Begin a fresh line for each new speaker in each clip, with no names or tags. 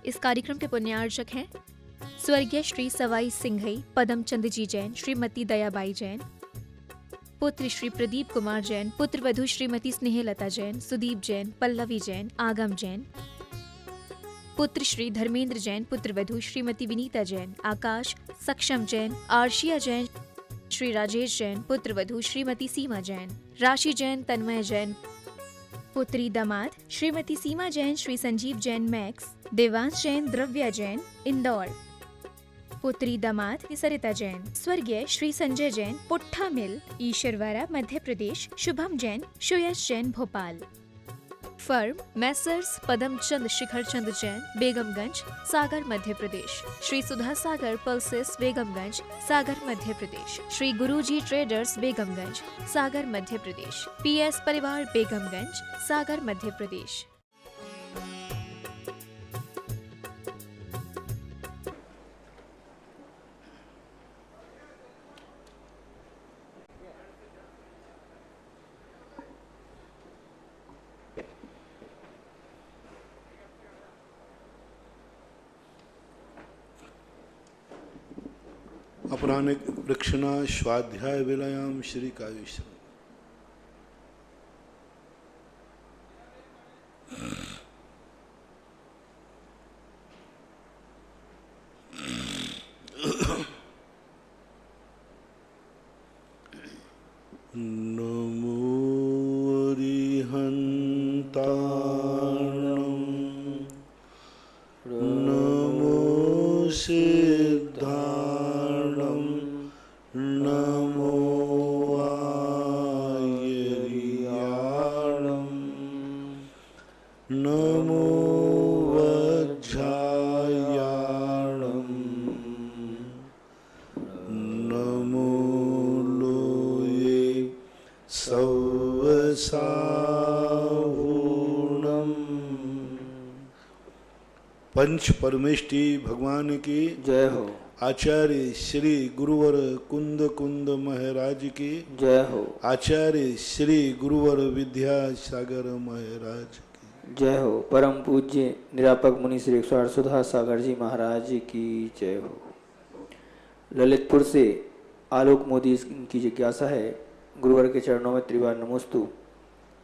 इस कार्यक्रम के पुण्यार्चक हैं स्वर्गीय श्री सवाई सिंघई पदमचंद जी जैन, श्रीमती दयाबाई जैन, पुत्र श्री प्रदीप कुमार जैन, पुत्र वधू श्रीमती स्नेहलता जैन, सुदीप जैन, पल्लवी जैन, आगम जैन, पुत्र श्री धर्मेंद्र जैन, पुत्र वधू श्रीमती विनीता जैन, आकाश सक्षम जैन, आर्शिया जैन, श्री राजेश जैन, पुत्र वधू श्रीमती सीमा जैन, राशि जैन, तन्मय जैन, पुत्री दामाद श्रीमती सीमा जैन, श्री संजीव जैन मैक्स, देवांश जैन, द्रव्या जैन इंदौर, पुत्री दामाद सरिता जैन, स्वर्गीय श्री संजय जैन, पुट्ठा मिल ईश्वरवाड़ा मध्य प्रदेश, शुभम जैन, सुयश जैन भोपाल। फर्म मैसर्स पदमचंद शिखरचंद जैन, बेगमगंज, सागर मध्य प्रदेश, श्री सुधा सागर पल्सेस बेगमगंज, सागर मध्य प्रदेश, श्री गुरुजी ट्रेडर्स बेगमगंज, सागर मध्य प्रदेश, पीएस परिवार बेगमगंज, सागर मध्य प्रदेश।
अपराह्ने वृक्षणा स्वाध्याय वेलायाम श्री काव्यश्रम। नमो अरिहन्ताणं नमो सिद्धाणं नमो आयर्याणं नमो वज्रायाणं नमो लोये सवसाहूणम्। पंच परमेष्टि भगवान की
जय हो।
आचार्य श्री गुरुवर कुंद कुंद महाराज की
जय हो।
आचार्य श्री गुरुवर विद्यासागर महाराज की
जय हो। परम पूज्य निरापक मुनि श्री 108 सुधा सागर जी महाराज की जय हो। ललितपुर से आलोक मोदी की जिज्ञासा है, गुरुवर के चरणों में त्रिवार नमोस्तु।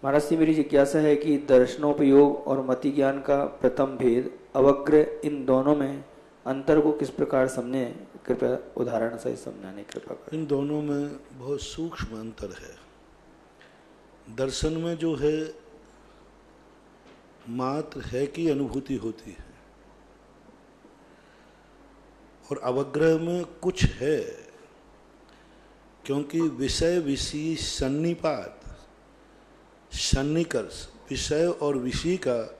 महाराज से मेरी जिज्ञासा है कि दर्शनोपयोग और मति ज्ञान का प्रथम भेद अवग्र, इन दोनों में अंतर को किस प्रकार समझे, कृपया उदाहरण सहित समझाने कृपा करें।
इन दोनों में बहुत सूक्ष्म अंतर है। दर्शन में जो है मात्र है की अनुभूति होती है और अवग्रह में कुछ है, क्योंकि विषय विषय सन्निपात सन्निकर्ष, विषय और विषय का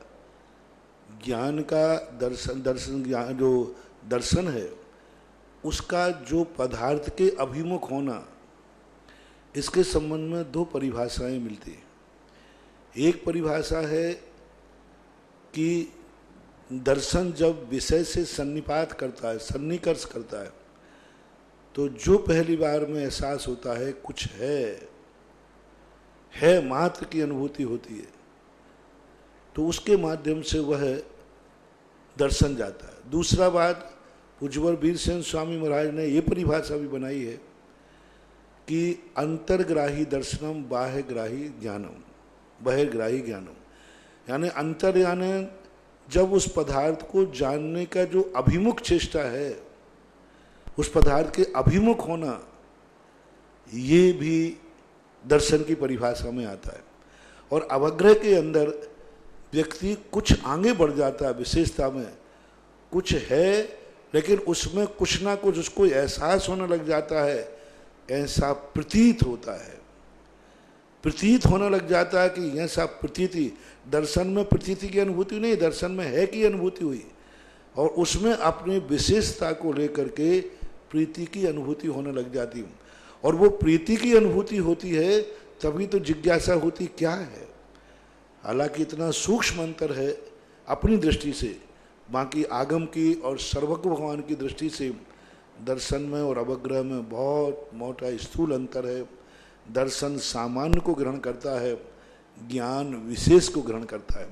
ज्ञान का दर्शन ज्ञान जो दर्शन है उसका जो पदार्थ के अभिमुख होना, इसके संबंध में दो परिभाषाएं मिलती हैं। एक परिभाषा है कि दर्शन जब विषय से सन्निपात करता है, सन्निकर्ष करता है, तो जो पहली बार में एहसास होता है कुछ है मात्र की अनुभूति होती है, तो उसके माध्यम से वह दर्शन जाता है। दूसरा बात पूज्यवर वीरसेन स्वामी महाराज ने ये परिभाषा भी बनाई है कि अंतर्ग्राही दर्शनम बाह्यग्राही ज्ञानम, बहिर्ग्राही ज्ञानम, यानी अंतर यानी जब उस पदार्थ को जानने का जो अभिमुख चेष्टा है, उस पदार्थ के अभिमुख होना, ये भी दर्शन की परिभाषा में आता है। और अवग्रह के अंदर व्यक्ति कुछ आगे बढ़ जाता है, विशेषता में कुछ है, लेकिन उसमें कुछ ना कुछ उसको एहसास होने लग जाता है, ऐसा प्रतीत होता है, प्रतीत होने लग जाता है कि ऐसा प्रतीति। दर्शन में प्रतीति की अनुभूति नहीं, दर्शन में है की अनुभूति हुई, और उसमें अपनी विशेषता को लेकर के प्रीति की अनुभूति होने लग जाती हूँ। और वो प्रीति की अनुभूति होती है तभी तो जिज्ञासा होती क्या है। हालांकि इतना सूक्ष्म अंतर है अपनी दृष्टि से, बाकी आगम की और सर्वज्ञ भगवान की दृष्टि से दर्शन में और अवग्रह में बहुत मोटा स्थूल अंतर है। दर्शन सामान्य को ग्रहण करता है, ज्ञान विशेष को ग्रहण करता है।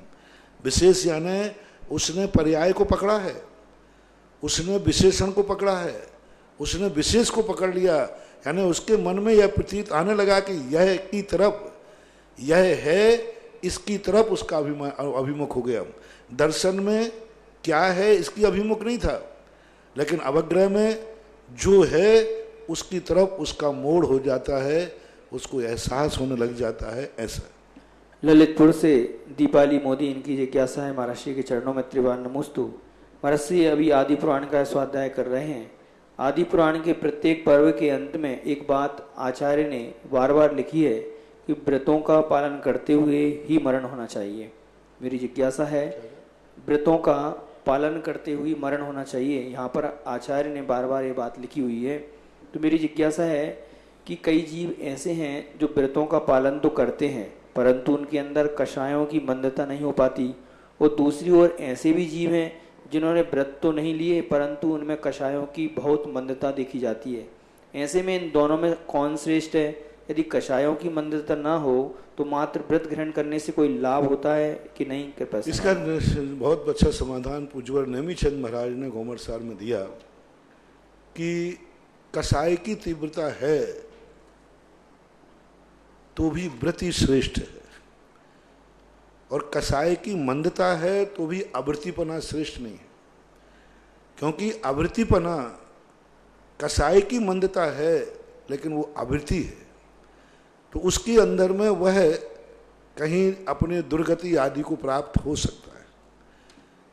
विशेष यानी उसने पर्याय को पकड़ा है, उसने विशेषण को पकड़ा है, उसने विशेष को पकड़ लिया, यानी उसके मन में यह प्रतीत आने लगा कि यह की तरफ यह है, इसकी तरफ उसका अभिमुख हो गया। दर्शन में क्या है इसकी अभिमुख नहीं था, लेकिन अवग्रह में जो है उसकी तरफ उसका मोड़ हो जाता है, उसको एहसास होने लग जाता है। ऐसा
ललितपुर से दीपाली मोदी, इनकी जिज्ञासा है महाराज श्री के चरणों में त्रिवार नमोस्तु। महाराज श्री अभी आदि पुराण का स्वाध्याय कर रहे हैं। आदि पुराण के प्रत्येक पर्व के अंत में एक बात आचार्य ने बार बार लिखी है कि व्रतों का पालन करते हुए ही मरण होना चाहिए। मेरी जिज्ञासा है, व्रतों का पालन करते हुए मरण होना चाहिए, यहाँ पर आचार्य ने बार बार ये बात लिखी हुई है। तो मेरी जिज्ञासा है कि कई जीव ऐसे हैं जो व्रतों का पालन तो करते हैं परंतु उनके अंदर कषायों की मंदता नहीं हो पाती, और दूसरी ओर ऐसे भी जीव हैं जिन्होंने व्रत तो नहीं लिए परंतु उनमें कषायों की बहुत मंदता देखी जाती है। ऐसे में इन दोनों में कौन श्रेष्ठ है? यदि कषायों की मंदता ना हो तो मात्र व्रत ग्रहण करने से कोई लाभ होता है कि नहीं? कृपया
इसका बहुत अच्छा समाधान पूज्यवर नेमीचंद महाराज ने घोमरसार में दिया कि कषाय की तीव्रता है तो भी व्रति श्रेष्ठ है, और कषाय की मंदता है तो भी आवृत्तिपना श्रेष्ठ नहीं है। क्योंकि आवृत्तिपना, कषाय की मंदता है लेकिन वो आवृत्ति है, तो उसके अंदर में वह कहीं अपने दुर्गति आदि को प्राप्त हो सकता है।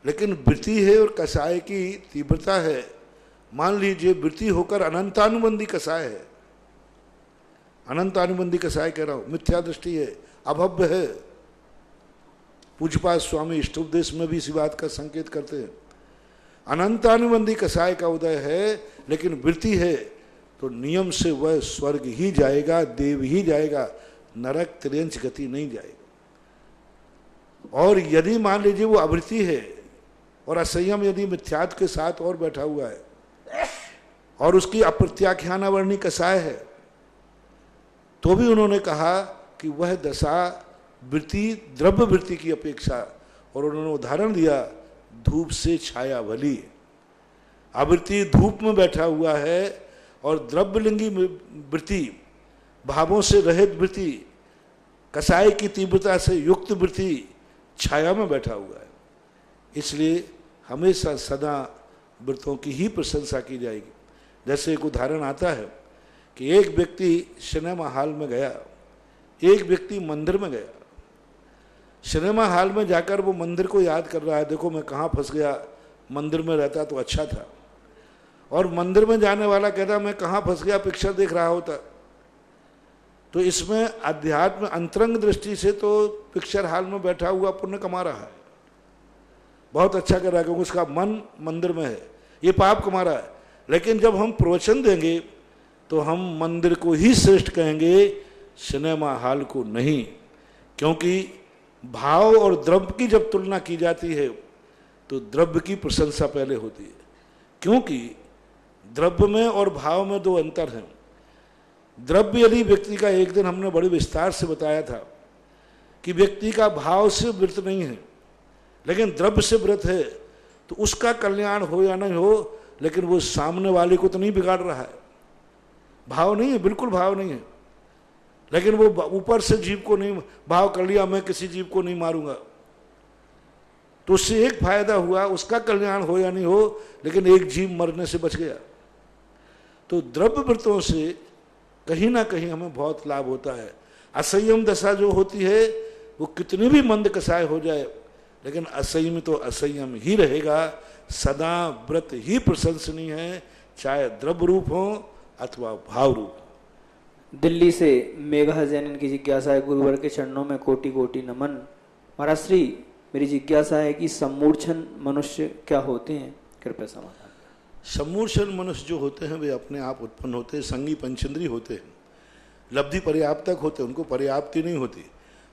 लेकिन वृत्ति है और कषाय की तीव्रता है। मान लीजिए वृत्ति होकर अनंतानुबंधी कषाय है, अनंतानुबंधी कषाय कह रहा हूं, मिथ्या दृष्टि है, अभव्य है। पूज्यपाद स्वामी इष्टोपदेश में भी इसी बात का संकेत करते हैं। अनंतानुबंधी कषाय का उदय है लेकिन वृत्ति है तो नियम से वह स्वर्ग ही जाएगा, देव ही जाएगा, नरक त्रियंच गति नहीं जाएगा। और यदि मान लीजिए वो आवृत्ति है और असंयम यदि मिथ्यात्व के साथ और बैठा हुआ है और उसकी अप्रत्याख्यानावर्णी कषाय है, तो भी उन्होंने कहा कि वह दशा वृत्ति द्रव्य वृत्ति की अपेक्षा, और उन्होंने उदाहरण दिया धूप से छाया भली। आवृत्ति धूप में बैठा हुआ है और द्रव्यलिंगी वृत्ति, भावों से रहित वृत्ति, कषाय की तीव्रता से युक्त वृत्ति छाया में बैठा हुआ है। इसलिए हमेशा सदा व्रतों की ही प्रशंसा की जाएगी। जैसे एक उदाहरण आता है कि एक व्यक्ति सिनेमा हॉल में गया, एक व्यक्ति मंदिर में गया। सिनेमा हॉल में जाकर वो मंदिर को याद कर रहा है, देखो मैं कहाँ फंस गया, मंदिर में रहता तो अच्छा था। और मंदिर में जाने वाला कहता मैं कहाँ फंस गया, पिक्चर देख रहा होता। तो इसमें अध्यात्म अंतरंग दृष्टि से तो पिक्चर हॉल में बैठा हुआ पुण्य कमा रहा है, बहुत अच्छा कर रहा है, क्योंकि उसका मन मंदिर में है, ये पाप कमा रहा है। लेकिन जब हम प्रवचन देंगे तो हम मंदिर को ही श्रेष्ठ कहेंगे, सिनेमा हॉल को नहीं। क्योंकि भाव और द्रव्य की जब तुलना की जाती है तो द्रव्य की प्रशंसा पहले होती है, क्योंकि द्रव्य में और भाव में दो अंतर हैं। द्रव्य यदि व्यक्ति का, एक दिन हमने बड़े विस्तार से बताया था कि व्यक्ति का भाव से व्रत नहीं है लेकिन द्रव्य से व्रत है, तो उसका कल्याण हो या नहीं हो, लेकिन वो सामने वाले को तो नहीं बिगाड़ रहा है। भाव नहीं है, बिल्कुल भाव नहीं है, लेकिन वो ऊपर से जीव को नहीं भाव कर लिया, मैं किसी जीव को नहीं मारूंगा, तो उससे एक फायदा हुआ, उसका कल्याण हो या नहीं हो, लेकिन एक जीव मरने से बच गया। तो द्रव्य व्रतों से कहीं ना कहीं हमें बहुत लाभ होता है। असंयम दशा जो होती है वो कितनी भी मंद कषाय हो जाए, लेकिन असंयम तो असंयम ही रहेगा। सदा व्रत ही प्रशंसनीय है, चाहे द्रव्य रूप हो अथवा भाव रूप।
दिल्ली से मेघा जैन की जिज्ञासा है, गुरुवर के चरणों में कोटि कोटि नमन। महाराज श्री, मेरी जिज्ञासा है कि सम्मूर्छन मनुष्य क्या होते हैं? कृपया समाधान।
सम्मूर्छन मनुष्य जो होते हैं वे अपने आप उत्पन्न होते हैं, संगी पंचेंद्री होते हैं, लब्धि पर्याप्तक होते हैं, उनको पर्याप्ति नहीं होती।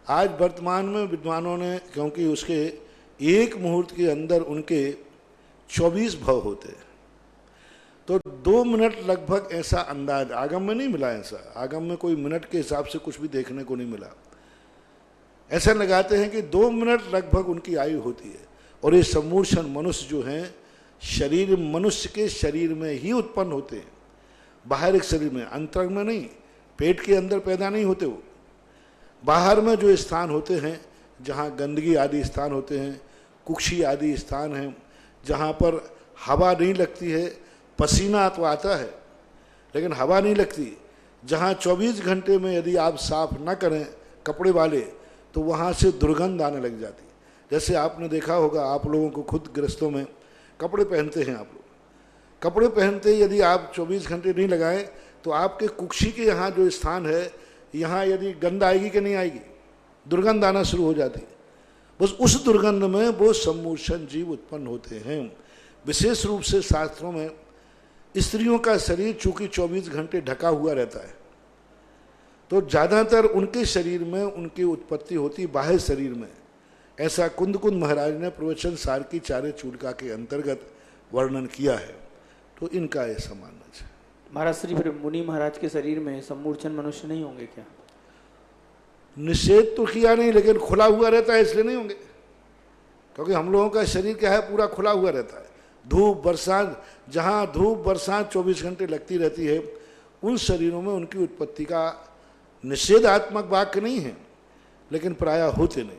आज वर्तमान में विद्वानों ने, क्योंकि उसके एक मुहूर्त के अंदर उनके 24 भव होते हैं, तो 2 मिनट लगभग ऐसा अंदाज आगम में नहीं मिला। ऐसा आगम में कोई मिनट के हिसाब से कुछ भी देखने को नहीं मिला। ऐसा लगाते हैं कि 2 मिनट लगभग उनकी आयु होती है, और ये सम्मूर्छन मनुष्य जो हैं शरीर मनुष्य के शरीर में ही उत्पन्न होते हैं, बाहर एक शरीर में, अंतरंग में नहीं, पेट के अंदर पैदा नहीं होते वो। बाहर में जो स्थान होते हैं जहाँ गंदगी आदि स्थान होते हैं, कुक्षी आदि स्थान हैं, जहाँ पर हवा नहीं लगती है, पसीना तो आता है लेकिन हवा नहीं लगती, जहाँ 24 घंटे में यदि आप साफ न करें कपड़े वाले तो वहाँ से दुर्गंध आने लग जाती। जैसे आपने देखा होगा, आप लोगों को खुद गृहस्थों में कपड़े पहनते हैं, आप लोग कपड़े पहनते यदि आप 24 घंटे नहीं लगाएं तो आपके कुक्षी के यहाँ जो स्थान है, यहाँ यदि गंध आएगी कि नहीं आएगी, दुर्गंध आना शुरू हो जाती है। बस उस दुर्गंध में वो सम्मूर्छन जीव उत्पन्न होते हैं। विशेष रूप से शास्त्रों में स्त्रियों का शरीर चूंकि 24 घंटे ढका हुआ रहता है, तो ज़्यादातर उनके शरीर में उनकी उत्पत्ति होती बाह्य शरीर में। ऐसा कुंद महाराज ने प्रवचन सार की चारे चूड़का के अंतर्गत वर्णन किया है। तो इनका ऐसा मानना है।
महाराज श्री फिर मुनि महाराज के शरीर में सम्मूर्छन मनुष्य नहीं होंगे क्या?
निषेध तो किया नहीं, लेकिन खुला हुआ रहता है इसलिए नहीं होंगे, क्योंकि हम लोगों का शरीर क्या है, पूरा खुला हुआ रहता है। धूप बरसात, जहाँ धूप बरसात 24 घंटे लगती रहती है, उन शरीरों में उनकी उत्पत्ति का निषेधात्मक वाक्य नहीं है, लेकिन प्रायः होते नहीं।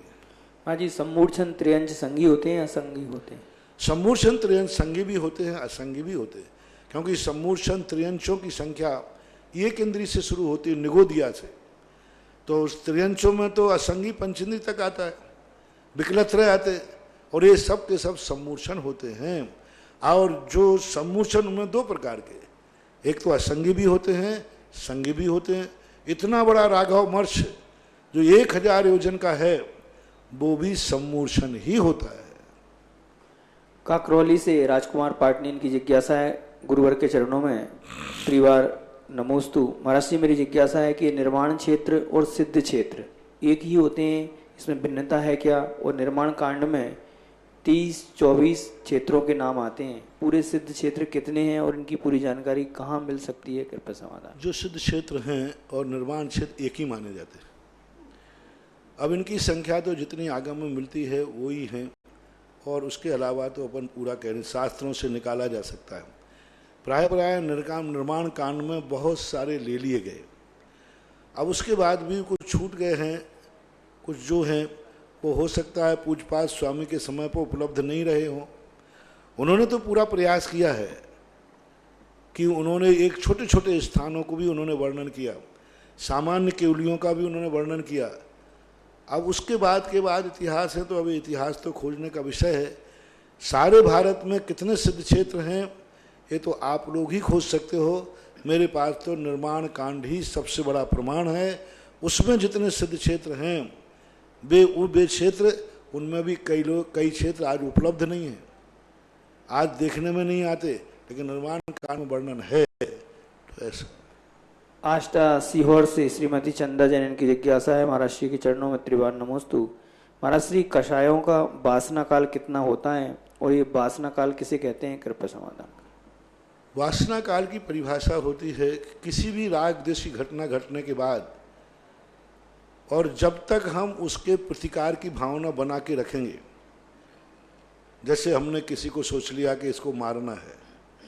हाँ जी, सम्मूर्छन त्रियंश संगी होते हैं या असंगी होते हैं?
सम्मूर्छन त्रियंश संगी भी होते हैं, असंगी भी होते हैं, क्योंकि सम्मूर्छन त्रियंशों की संख्या एक इंद्री से शुरू होती है, निगोदिया से। तो उस त्रियंशों में तो असंगी पंचेंद्री तक आता है, विकलत्रय आते, और ये सब के सब सम्मूर्छन होते हैं। और जो सम्मूर्छन उनमें दो प्रकार के, एक तो असंगी भी होते हैं, संगी भी होते हैं। इतना बड़ा राघव मर्ष जो 1000 योजन का है, वो भी सम्मूर्छन ही होता है।
काकरौली से राजकुमार पाटनीन की जिज्ञासा है, गुरुवर के चरणों में त्रिवार नमोस्तु। महाराज जी, मेरी जिज्ञासा है कि निर्माण क्षेत्र और सिद्ध क्षेत्र एक ही होते हैं, इसमें भिन्नता है क्या? और निर्माण कांड में 30-24 क्षेत्रों के नाम आते हैं, पूरे सिद्ध क्षेत्र कितने हैं और इनकी पूरी जानकारी कहाँ मिल सकती है? कृपया समाधान।
जो सिद्ध क्षेत्र हैं और निर्माण क्षेत्र एक ही माने जाते हैं। अब इनकी संख्या तो जितनी आगम में मिलती है वो ही है, और उसके अलावा तो अपन पूरा कह रहे शास्त्रों से निकाला जा सकता है। प्राय निर्माण कांड में बहुत सारे ले लिए गए। अब उसके बाद भी कुछ छूट गए हैं, कुछ जो हैं वो हो सकता है पूजपाठ स्वामी के समय पर उपलब्ध नहीं रहे हों। उन्होंने तो पूरा प्रयास किया है कि उन्होंने एक छोटे छोटे स्थानों को भी उन्होंने वर्णन किया, सामान्य केवलियों का भी उन्होंने वर्णन किया। अब उसके बाद इतिहास है, तो अभी इतिहास तो खोजने का विषय है। सारे भारत में कितने सिद्ध क्षेत्र हैं ये तो आप लोग ही खोज सकते हो। मेरे पास तो निर्माण कांड ही सबसे बड़ा प्रमाण है। उसमें जितने सिद्ध क्षेत्र हैं वे क्षेत्र, उनमें भी कई क्षेत्र आज उपलब्ध नहीं हैं, आज देखने में नहीं आते, लेकिन निर्माण कांड में वर्णन है। तो ऐसा
आष्टा सीहोर से श्रीमती चंदा जैन की जिज्ञासा है, महाराज श्री के चरणों में त्रिवार नमोस्तु। महाराज श्री, कषायों का वासना काल कितना होता है और ये वासना काल किसे कहते हैं? कृपया समाधान।
वासना काल की परिभाषा होती है किसी भी राग द्वेष की घटना घटने के बाद, और जब तक हम उसके प्रतिकार की भावना बना के रखेंगे। जैसे हमने किसी को सोच लिया कि इसको मारना है,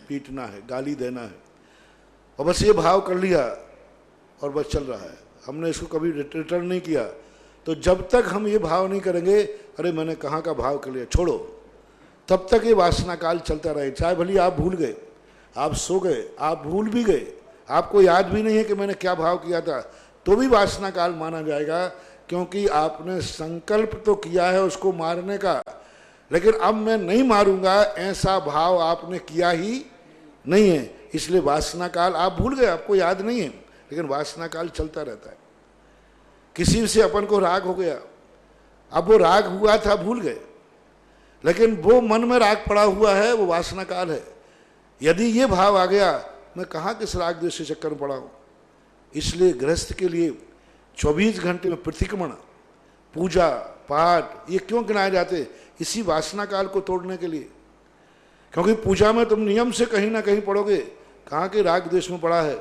पीटना है, गाली देना है, और बस ये भाव कर लिया और बस चल रहा है, हमने इसको कभी रिटर्न नहीं किया, तो जब तक हम ये भाव नहीं करेंगे अरे मैंने कहाँ का भाव कर लिया, छोड़ो, तब तक ये वासना काल चलता रहे। चाहे भले आप भूल गए, आप सो गए, आप भूल भी गए, आपको याद भी नहीं है कि मैंने क्या भाव किया था, तो भी वासना काल माना जाएगा, क्योंकि आपने संकल्प तो किया है उसको मारने का, लेकिन अब मैं नहीं मारूंगा ऐसा भाव आपने किया ही नहीं है, इसलिए वासना काल आप भूल गए, आपको याद नहीं है, लेकिन वासना काल चलता रहता है। किसी से अपन को राग हो गया, अब वो राग हुआ था भूल गए, लेकिन वो मन में राग पड़ा हुआ है, वो वासना काल है। यदि ये भाव आ गया, मैं कहाँ किस राग द्वेष के चक्कर में पड़ा हूँ। इसलिए गृहस्थ के लिए 24 घंटे में प्रतिक्रमण, पूजा पाठ ये क्यों गिनाए जाते? इसी वासना काल को तोड़ने के लिए। क्योंकि पूजा में तुम नियम से कहीं ना कहीं पढ़ोगे कहाँ के राग द्वेष में पड़ा है,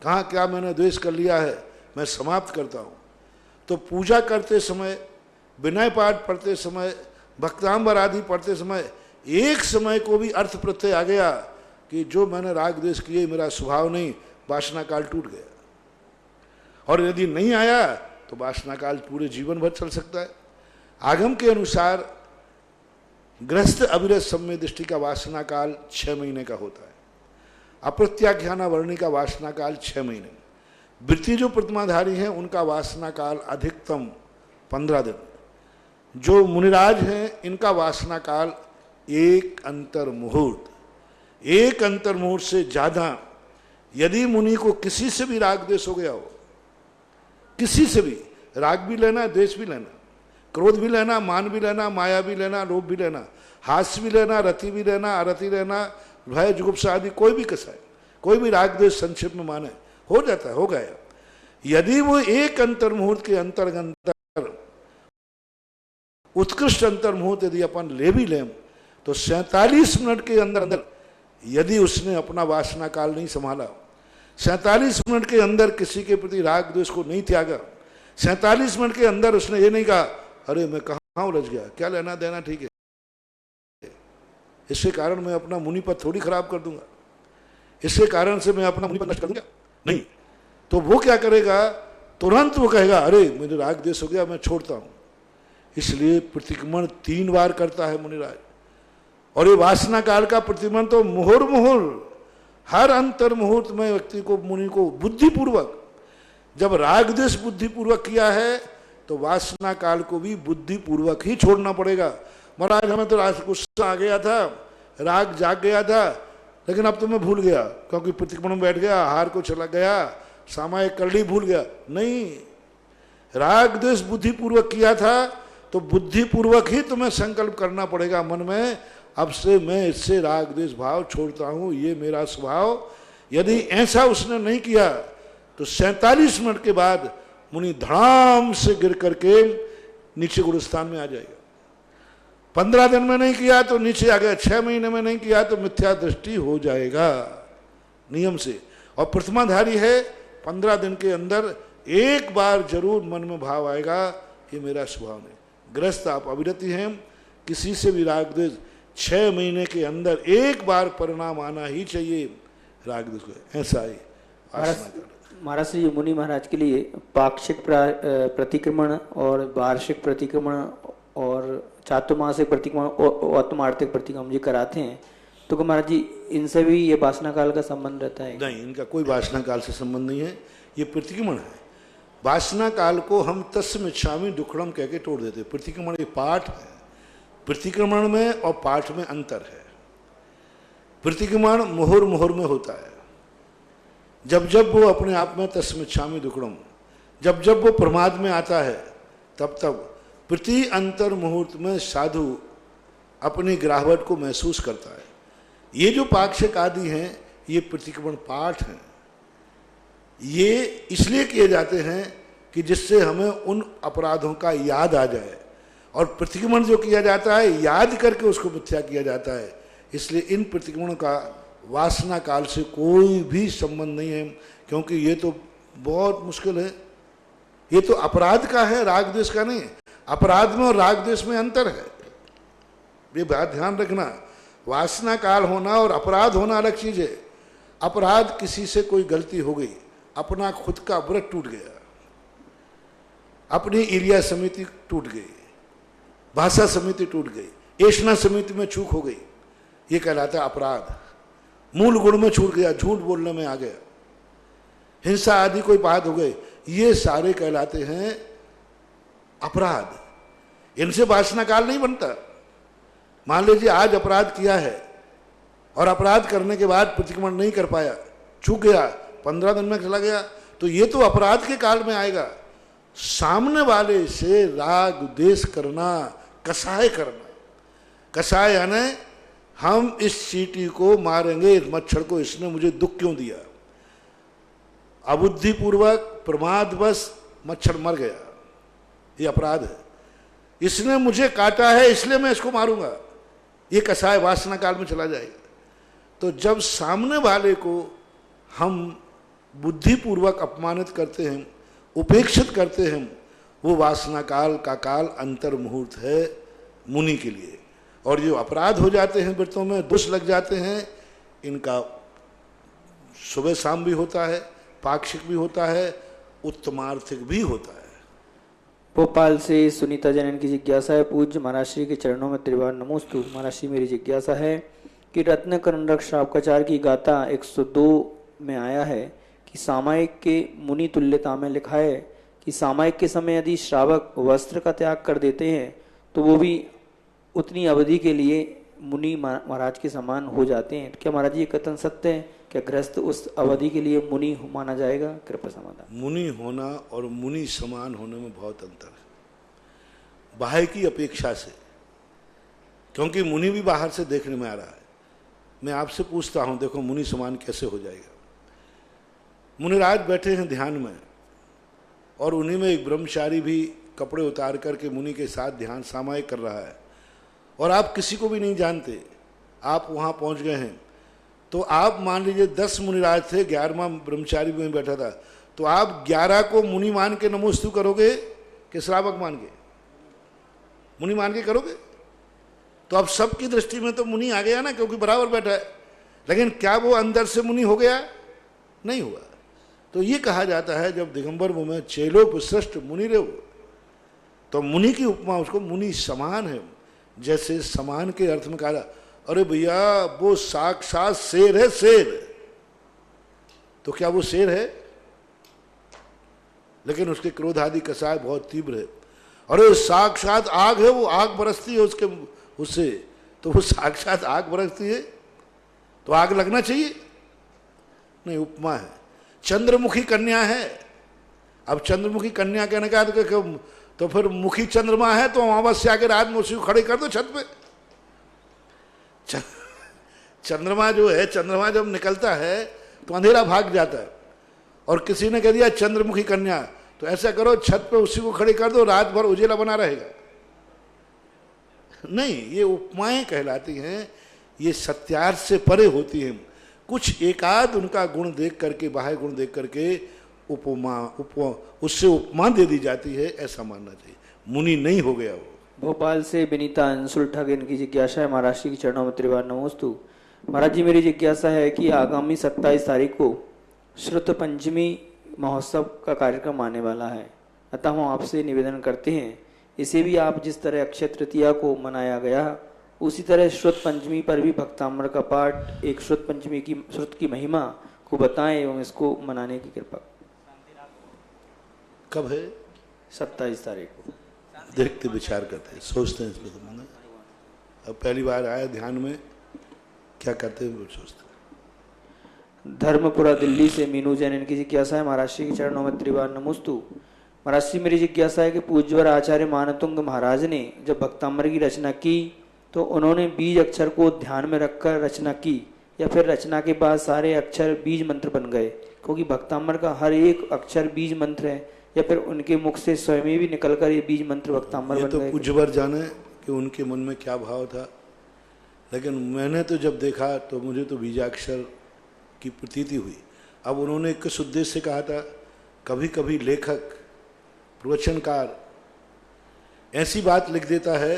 कहाँ क्या मैंने द्वेष कर लिया है, मैं समाप्त करता हूँ। तो पूजा करते समय, विनय पाठ पढ़ते समय भक्तांबर आदि पढ़ते समय एक समय को भी अर्थ प्रत्यय आ गया कि जो मैंने राग द्वेष किए मेरा स्वभाव नहीं, वासना काल टूट गया। और यदि नहीं आया तो वासना काल पूरे जीवन भर चल सकता है। आगम के अनुसार गृहस्थ अविरत सम्य दृष्टि का वासना काल 6 महीने का होता है। अप्रत्याख्याना वर्णी का वासना काल 6 महीने। वृत्ति जो प्रतिमाधारी हैं उनका वासना काल अधिकतम 15 दिन। जो मुनिराज हैं इनका वासना काल एक अंतर मुहूर्त। एक अंतर मुहूर्त से ज्यादा यदि मुनि को किसी से भी राग द्वेष हो गया हो, किसी से भी, राग भी लेना द्वेष भी लेना, क्रोध भी लेना, मान भी लेना, माया भी लेना, लोभ भी लेना, हास्य भी लेना, रति भी लेना, अरति लेना, भय जुगुप्सा आदि कोई भी कसाय, कोई भी राग द्वेष संक्षेप में माने, हो जाता है, हो गया। यदि वो एक अंतर मुहूर्त के अंतर्गत उत्कृष्ट अंतर मुहूर्त यदि अपन ले भी लें तो 47 मिनट के अंदर अंदर यदि उसने अपना वासना काल नहीं संभाला, 47 मिनट के अंदर किसी के प्रति राग द्वेष को नहीं त्यागा, 47 मिनट के अंदर उसने ये नहीं कहा अरे मैं कहाँ उलझ गया, क्या लेना देना, ठीक है, इसके कारण मैं अपना मुनि पद थोड़ी खराब कर दूंगा, इसके कारण से मैं अपना मुनि पद नष्ट कर दूंगा, नहीं। तो वो क्या करेगा, तुरंत वो कहेगा अरे मुझे राग द्वेष हो गया, मैं छोड़ता हूं। इसलिए प्रतिक्रमण 3 बार करता है मुनिराज। और ये वासना काल का प्रतिक्रमण तो मुहुर्मुहुर, हर अंतर मुहूर्त में व्यक्ति को, मुनि को बुद्धिपूर्वक, जब राग द्वेष बुद्धिपूर्वक किया है तो वासना काल को भी बुद्धिपूर्वक ही छोड़ना पड़ेगा। महाराज हमें तो राग गुस्सा आ गया था, राग जाग गया था, लेकिन अब तो मैं भूल गया क्योंकि प्रतिक्रमण में बैठ गया, आहार को चला गया, सामायिक करली भूल गया। नहीं, राग द्वेष बुद्धिपूर्वक किया था तो बुद्धिपूर्वक ही तुम्हें संकल्प करना पड़ेगा मन में, अब से मैं इससे राग द्वेष भाव छोड़ता हूं, ये मेरा स्वभाव। यदि ऐसा उसने नहीं किया तो 47 मिनट के बाद मुनि धड़ाम से गिर करके नीचे गुरुस्थान में आ जाएगा। 15 दिन में नहीं किया तो नीचे आ गया, 6 महीने में नहीं किया तो मिथ्या दृष्टि हो जाएगा नियम से। और प्रथमाधारी है, 15 दिन के अंदर एक बार जरूर मन में भाव आएगा ये मेरा स्वभाव नहीं। ग्रस्त आप अविरति हैं, किसी से भी राग द्वेष 6 महीने के अंदर एक बार परिणाम आना ही चाहिए राग द्वेष को, ऐसा ही।
महाराज श्री मुनि महाराज के लिए पाक्षिक प्रतिक्रमण और वार्षिक प्रतिक्रमण और चातुर्मासिक प्रतिक्रमण और आत्मार्थिक प्रतिक्रमण जी कराते हैं, तो महाराज जी इनसे भी ये वासना काल का संबंध रहता है?
नहीं, इनका कोई वासना काल से संबंध नहीं है, ये प्रतिक्रमण है। वासना काल को हम तस्मिच्छामि दुक्कडम कह के तोड़ देते। प्रतिक्रमण ये पाठ है, प्रतिक्रमण में और पाठ में अंतर है। प्रतिक्रमण मुहुर मुहुर में होता है, जब जब वो अपने आप में तस्मिच्छामि दुक्कडम, जब जब वो प्रमाद में आता है तब तब प्रति अंतर मुहूर्त में साधु अपनी गिरावट को महसूस करता है। ये जो पाक्षिक आदि हैं ये प्रतिक्रमण पाठ हैं, ये इसलिए किए जाते हैं कि जिससे हमें उन अपराधों का याद आ जाए। और प्रतिक्रमण जो किया जाता है याद करके उसको मिथ्या किया जाता है। इसलिए इन प्रतिक्रमणों का वासना काल से कोई भी संबंध नहीं है, क्योंकि ये तो बहुत मुश्किल है, ये तो अपराध का है, राग द्वेष का नहीं। अपराध में और राग द्वेष में अंतर है, ये बात ध्यान रखना। वासना काल होना और अपराध होना अलग चीज है। अपराध किसी से कोई गलती हो गई, अपना खुद का व्रत टूट गया, अपनी इरिया समिति टूट गई, भाषा समिति टूट गई, ऐषणा समिति में चूक हो गई, ये कहलाता है अपराध। मूल गुण में छूट गया, झूठ बोलने में आ गया, हिंसा आदि कोई बात हो गई, ये सारे कहलाते हैं अपराध। इनसे वासना काल नहीं बनता। मान लीजिए आज अपराध किया है और अपराध करने के बाद प्रतिक्रमण नहीं कर पाया, चूक गया, 15 दिन में चला गया, तो ये तो अपराध के काल में आएगा। सामने वाले से राग द्वेष करना, कसाय करना, कसाय यानी हम इस चींटी को मारेंगे, इस मच्छर को, इसने मुझे दुख क्यों दिया, अबुद्धिपूर्वक प्रमादवश मच्छर मर गया, ये अपराध है। इसने मुझे काटा है इसलिए मैं इसको मारूंगा, ये कसाय वासना काल में चला जाएगा। तो जब सामने वाले को हम बुद्धिपूर्वक अपमानित करते हैं, उपेक्षित करते हैं, वो वासना काल का काल अंतर मुहूर्त है, मुनि के लिए। और जो अपराध हो जाते हैं व्रतों में, दोष लग जाते हैं, इनका सुबह शाम भी होता है, पाक्षिक भी होता है, उत्तमार्थिक भी होता है।
भोपाल से सुनीता जैन की जिज्ञासा है, पूज्य महाराज श्री के चरणों में त्रिवार नमोस्तु। महाराज श्री मेरी जिज्ञासा है कि रत्न करंडक श्रावकाचार्य की गाथा 102 में आया है कि सामायिक के मुनि तुल्यता में लिखा है कि सामायिक के समय यदि श्रावक वस्त्र का त्याग कर देते हैं तो वो भी उतनी अवधि के लिए मुनि महाराज के समान हो जाते हैं। क्या महाराज ये कथन सत्य है? क्या गृहस्थ उस अवधि के लिए मुनि माना जाएगा? कृपया समाधान।
मुनि होना और मुनि समान होने में बहुत अंतर है बाह्य की अपेक्षा से, क्योंकि मुनि भी बाहर से देखने में आ रहा है। मैं आपसे पूछता हूं, देखो मुनि समान कैसे हो जाएगा? मुनिराज बैठे हैं ध्यान में और उन्हीं में एक ब्रह्मचारी भी कपड़े उतार करके मुनि के साथ ध्यान सामायिक कर रहा है, और आप किसी को भी नहीं जानते, आप वहां पहुंच गए हैं। तो आप मान लीजिए 10 मुनिराज थे, 11वां ब्रह्मचारी में बैठा था, तो आप 11 को मुनि मान के नमोस्तु करोगे कि श्रावक मान के? मुनि मान के करोगे? तो अब सबकी दृष्टि में तो मुनि आ गया ना, क्योंकि बराबर बैठा है। लेकिन क्या वो अंदर से मुनि हो गया? नहीं हुआ। तो ये कहा जाता है जब दिगंबर में चेलो श्रेष्ठ मुनि रे, तो मुनि की उपमा उसको मुनि समान है। जैसे समान के अर्थ में कहा, अरे भैया वो साक्षात शेर है, शेर। तो क्या वो शेर है? लेकिन उसके क्रोध आदि कसाय बहुत तीव्र है। अरे साक्षात आग है, वो आग बरसती है उससे, तो वो साक्षात आग बरसती है, तो आग लगना चाहिए? नहीं, उपमा है। चंद्रमुखी कन्या है। अब चंद्रमुखी कन्या कहने का तो फिर मुखी चंद्रमा है, तो अमावस्या के रात में उसी को खड़े कर दो छत पे। चंद्रमा जो है, चंद्रमा जब निकलता है तो अंधेरा भाग जाता है, और किसी ने कह दिया चंद्रमुखी कन्या, तो ऐसा करो छत पे उसी को खड़े कर दो, रात भर उजेला बना रहेगा। नहीं, ये उपमाएं कहलाती हैं, ये सत्यार्थ से परे होती हैं। कुछ एकाध उनका गुण देख करके, बाह्य गुण देख करके उससे उपमा दे दी जाती है, ऐसा मानना चाहिए। मुनि नहीं हो गया वो।
भोपाल से विनीता अंशुल ठग इनकी जिज्ञासा है, महाराज श्री के चरणों में त्रिवार नमोस्तु। महाराज जी मेरी जिज्ञासा है कि आगामी 27 तारीख को श्रुत पंचमी महोत्सव का कार्यक्रम आने वाला है, अतः हम आपसे निवेदन करते हैं इसे भी आप जिस तरह अक्षय तृतीया को मनाया गया उसी तरह श्रुत पंचमी पर भी भक्तामृत का पाठ, एक श्रुत पंचमी की श्रुत की महिमा को बताएं एवं इसको मनाने की कृपा।
कब है?
27 तारीख को।
देखते विचार करते हैं, सोचते हैं इसमें। तुमने अब पहली बार आया ध्यान में, क्या करते हैं वो सोचते हैं।
धर्मपुरा दिल्ली से मीनू जैन इनकी जिज्ञासा है, महाराज श्री के चरणों में त्रिवार नमोस्तु। महाराज श्री मेरी जिज्ञासा है कि पूज्यवर आचार्य मानतुंग महाराज ने जब भक्तामृत की रचना की तो उन्होंने बीज अक्षर को ध्यान में रखकर रचना की, या फिर रचना के बाद सारे अक्षर बीज मंत्र बन गए? क्योंकि भक्तामृत का हर एक अक्षर बीज मंत्र है, या फिर उनके मुख से स्वयं भी निकलकर ये बीज मंत्र भक्तामृत बन गए?
तो पूज्यवर जाने कि उनके मन में क्या भाव था, लेकिन मैंने तो जब देखा तो मुझे तो बीजाक्षर की प्रतीति हुई। अब उन्होंने किस उद्देश्य से कहा था? कभी कभी लेखक, प्रवचनकार ऐसी बात लिख देता है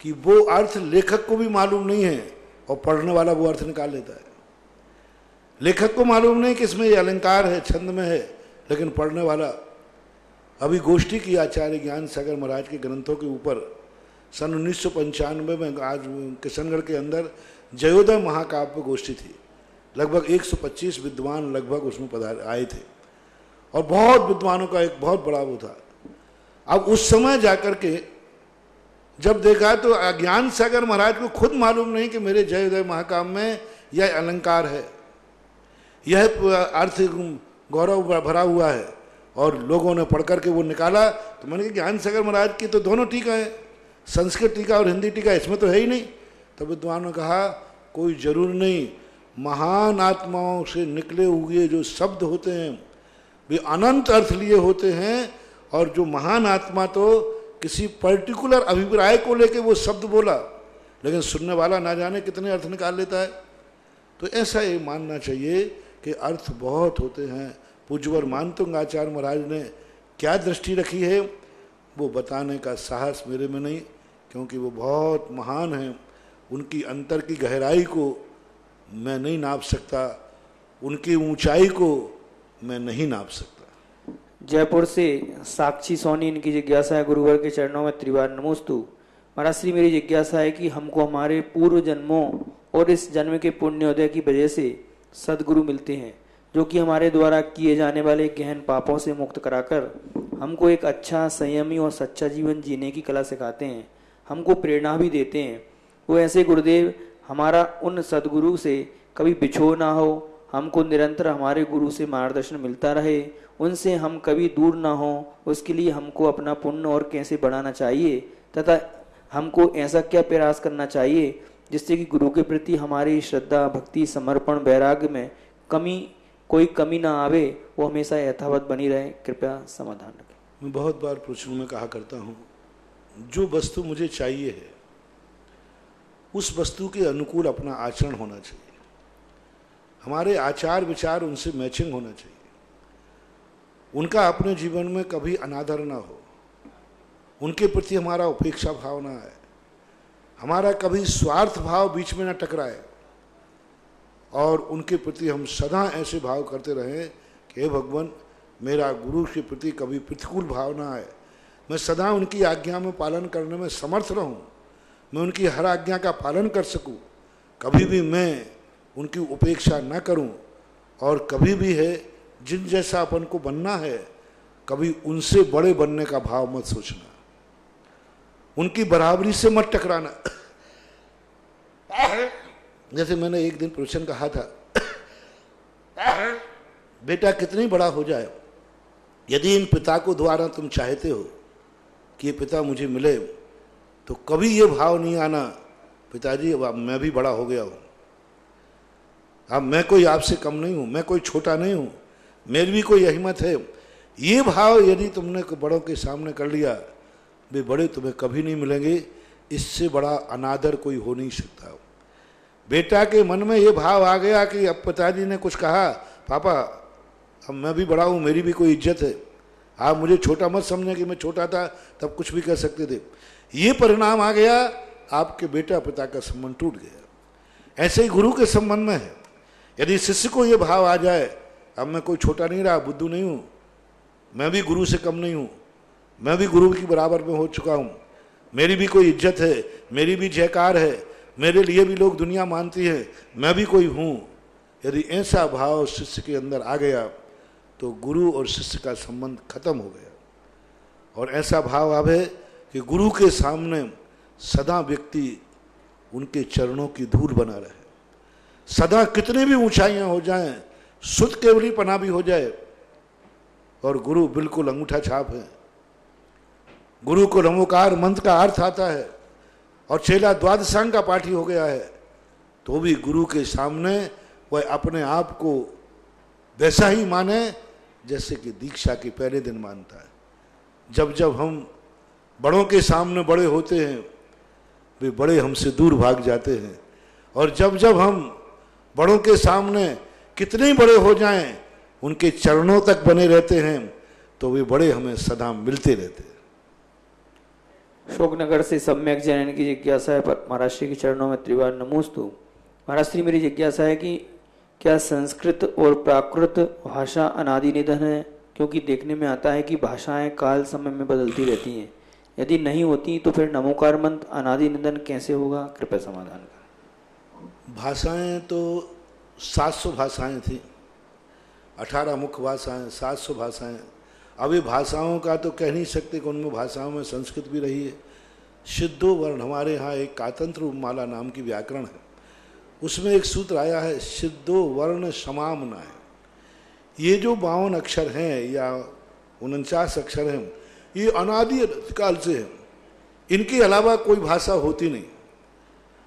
कि वो अर्थ लेखक को भी मालूम नहीं है और पढ़ने वाला वो अर्थ निकाल लेता है। लेखक को मालूम नहीं कि इसमें ये अलंकार है, छंद में है, लेकिन पढ़ने वाला। अभी गोष्ठी की आचार्य ज्ञान सागर महाराज के ग्रंथों के ऊपर सन 1995 में आज किशनगढ़ के अंदर जयोदय महाकाव्य गोष्ठी थी। लगभग 125 विद्वान लगभग उसमें आए थे, और बहुत विद्वानों का एक बहुत बड़ा वो था। अब उस समय जाकर के जब देखा तो ज्ञान सागर महाराज को खुद मालूम नहीं कि मेरे जयोदय महाकाव्य में यह अलंकार है, यह अर्थ गौरव भरा हुआ है, और लोगों ने पढ़ करके वो निकाला। तो मैंने कहा ज्ञान सागर महाराज की तो दोनों टीका है, संस्कृत टीका और हिंदी टीका, इसमें तो है ही नहीं। तो विद्वानों ने कहा कोई जरूर नहीं, महान आत्माओं से निकले हुए जो शब्द होते हैं वे अनंत अर्थ लिए होते हैं, और जो महान आत्मा तो किसी पर्टिकुलर अभिप्राय को लेके वो शब्द बोला, लेकिन सुनने वाला ना जाने कितने अर्थ निकाल लेता है। तो ऐसा ये मानना चाहिए कि अर्थ बहुत होते हैं। पूज्यवर मानतुंग आचार्य महाराज ने क्या दृष्टि रखी है वो बताने का साहस मेरे में नहीं, क्योंकि वो बहुत महान हैं। उनकी अंतर की गहराई को मैं नहीं नाप सकता, उनकी ऊंचाई को मैं नहीं नाप सकता।
जयपुर से साक्षी सोनी, इनकी जिज्ञासा है, गुरुवर के चरणों में त्रिवार नमोस्तु। महाराज श्री, मेरी जिज्ञासा है कि हमको हमारे पूर्व जन्मों और इस जन्म के पुण्योदय की वजह से सदगुरु मिलते हैं, जो कि हमारे द्वारा किए जाने वाले गहन पापों से मुक्त कराकर हमको एक अच्छा, संयमी और सच्चा जीवन जीने की कला सिखाते हैं, हमको प्रेरणा भी देते हैं। वो ऐसे गुरुदेव हमारा उन सदगुरु से कभी बिछो ना हो, हमको निरंतर हमारे गुरु से मार्गदर्शन मिलता रहे, उनसे हम कभी दूर ना हो, उसके लिए हमको अपना पुण्य और कैसे बढ़ाना चाहिए तथा हमको ऐसा क्या प्रयास करना चाहिए जिससे कि गुरु के प्रति हमारी श्रद्धा, भक्ति, समर्पण, वैराग्य में कोई कमी ना आवे, वो हमेशा यथावत बनी रहे। कृपया समाधान रखें।
मैं बहुत बार प्रश्नों में कहा करता हूँ, जो वस्तु मुझे चाहिए है उस वस्तु के अनुकूल अपना आचरण होना चाहिए, हमारे आचार विचार उनसे मैचिंग होना चाहिए, उनका अपने जीवन में कभी अनादर ना हो, उनके प्रति हमारा उपेक्षा भाव ना आए, हमारा कभी स्वार्थ भाव बीच में ना टकराए, और उनके प्रति हम सदा ऐसे भाव करते रहें कि हे भगवान, मेरा गुरु के प्रति कभी प्रतिकूल भाव ना आए, मैं सदा उनकी आज्ञा में पालन करने में समर्थ रहूं, मैं उनकी हर आज्ञा का पालन कर सकूं, कभी भी मैं उनकी उपेक्षा न करूं, और कभी भी है जिन जैसा अपन को बनना है कभी उनसे बड़े बनने का भाव मत सोचना, उनकी बराबरी से मत टकराना। जैसे मैंने एक दिन प्रवचन कहा था, बेटा कितनी बड़ा हो जाए, यदि इन पिता को द्वारा तुम चाहते हो कि ये पिता मुझे मिले, तो कभी ये भाव नहीं आना पिताजी अब मैं भी बड़ा हो गया हूँ, अब मैं कोई आपसे कम नहीं हूँ, मैं कोई छोटा नहीं हूँ, मेरी भी कोई हिम्मत है। ये भाव यदि तुमने बड़ों के सामने कर लिया, वे बड़े तुम्हें कभी नहीं मिलेंगे, इससे बड़ा अनादर कोई हो नहीं सकता। बेटा के मन में ये भाव आ गया कि अब पिताजी ने कुछ कहा, पापा अब मैं भी बड़ा हूँ, मेरी भी कोई इज्जत है, आप मुझे छोटा मत समझें कि मैं छोटा था तब कुछ भी कर सकते थे। ये परिणाम आ गया, आपके बेटा पिता का संबंध टूट गया। ऐसे ही गुरु के संबंध में है, यदि शिष्य को ये भाव आ जाए अब मैं कोई छोटा नहीं रहा, बुद्धू नहीं हूँ, मैं भी गुरु से कम नहीं हूँ, मैं भी गुरु की बराबर में हो चुका हूँ, मेरी भी कोई इज्जत है, मेरी भी जयकार है, मेरे लिए भी लोग दुनिया मानती है, मैं भी कोई हूँ, यदि ऐसा भाव शिष्य के अंदर आ गया तो गुरु और शिष्य का संबंध खत्म हो गया। और ऐसा भाव आवे कि गुरु के सामने सदा व्यक्ति उनके चरणों की धूल बना रहे, सदा कितनी भी ऊंचाइयां हो जाएं, शुद्ध केवली पना भी हो जाए, और गुरु बिल्कुल अंगूठा छाप है। गुरु को नमोकार मंत्र का अर्थ आता है और चेला द्वादशांग का पाठी हो गया है, तो भी गुरु के सामने वह अपने आप को वैसा ही माने जैसे कि दीक्षा के पहले दिन मानता है। जब जब हम बड़ों के सामने बड़े होते हैं, वे बड़े हमसे दूर भाग जाते हैं, और जब जब हम बड़ों के सामने कितने ही बड़े हो जाएं, उनके चरणों तक बने रहते हैं, तो वे बड़े हमें सदा मिलते रहते हैं।
शोकनगर से सम्यक जैन की जिज्ञासा है, पर महाराज श्री के चरणों में त्रिवार नमोस्तु। महाराज श्री, मेरी जिज्ञासा है कि क्या संस्कृत और प्राकृत भाषा अनादि निधन है? क्योंकि देखने में आता है कि भाषाएं काल समय में बदलती रहती हैं, यदि नहीं होती तो फिर नमोकार मंत्र अनादि निधन कैसे होगा? कृपया समाधान करें।
भाषाएं तो 700 भाषाएं थी, 18 मुख्य भाषाएं, 700 भाषाएं। अभी भाषाओं का तो कह नहीं सकते कि उनमें भाषाओं में संस्कृत भी रही है। सिद्धो वर्ण, हमारे यहाँ एक कातंत्र उपमाला नाम की व्याकरण है, उसमें एक सूत्र आया है, सिद्धो वर्ण समामना है। ये जो 52 अक्षर हैं या 49 अक्षर हैं, ये अनादि काल से हैं, इनके अलावा कोई भाषा होती नहीं।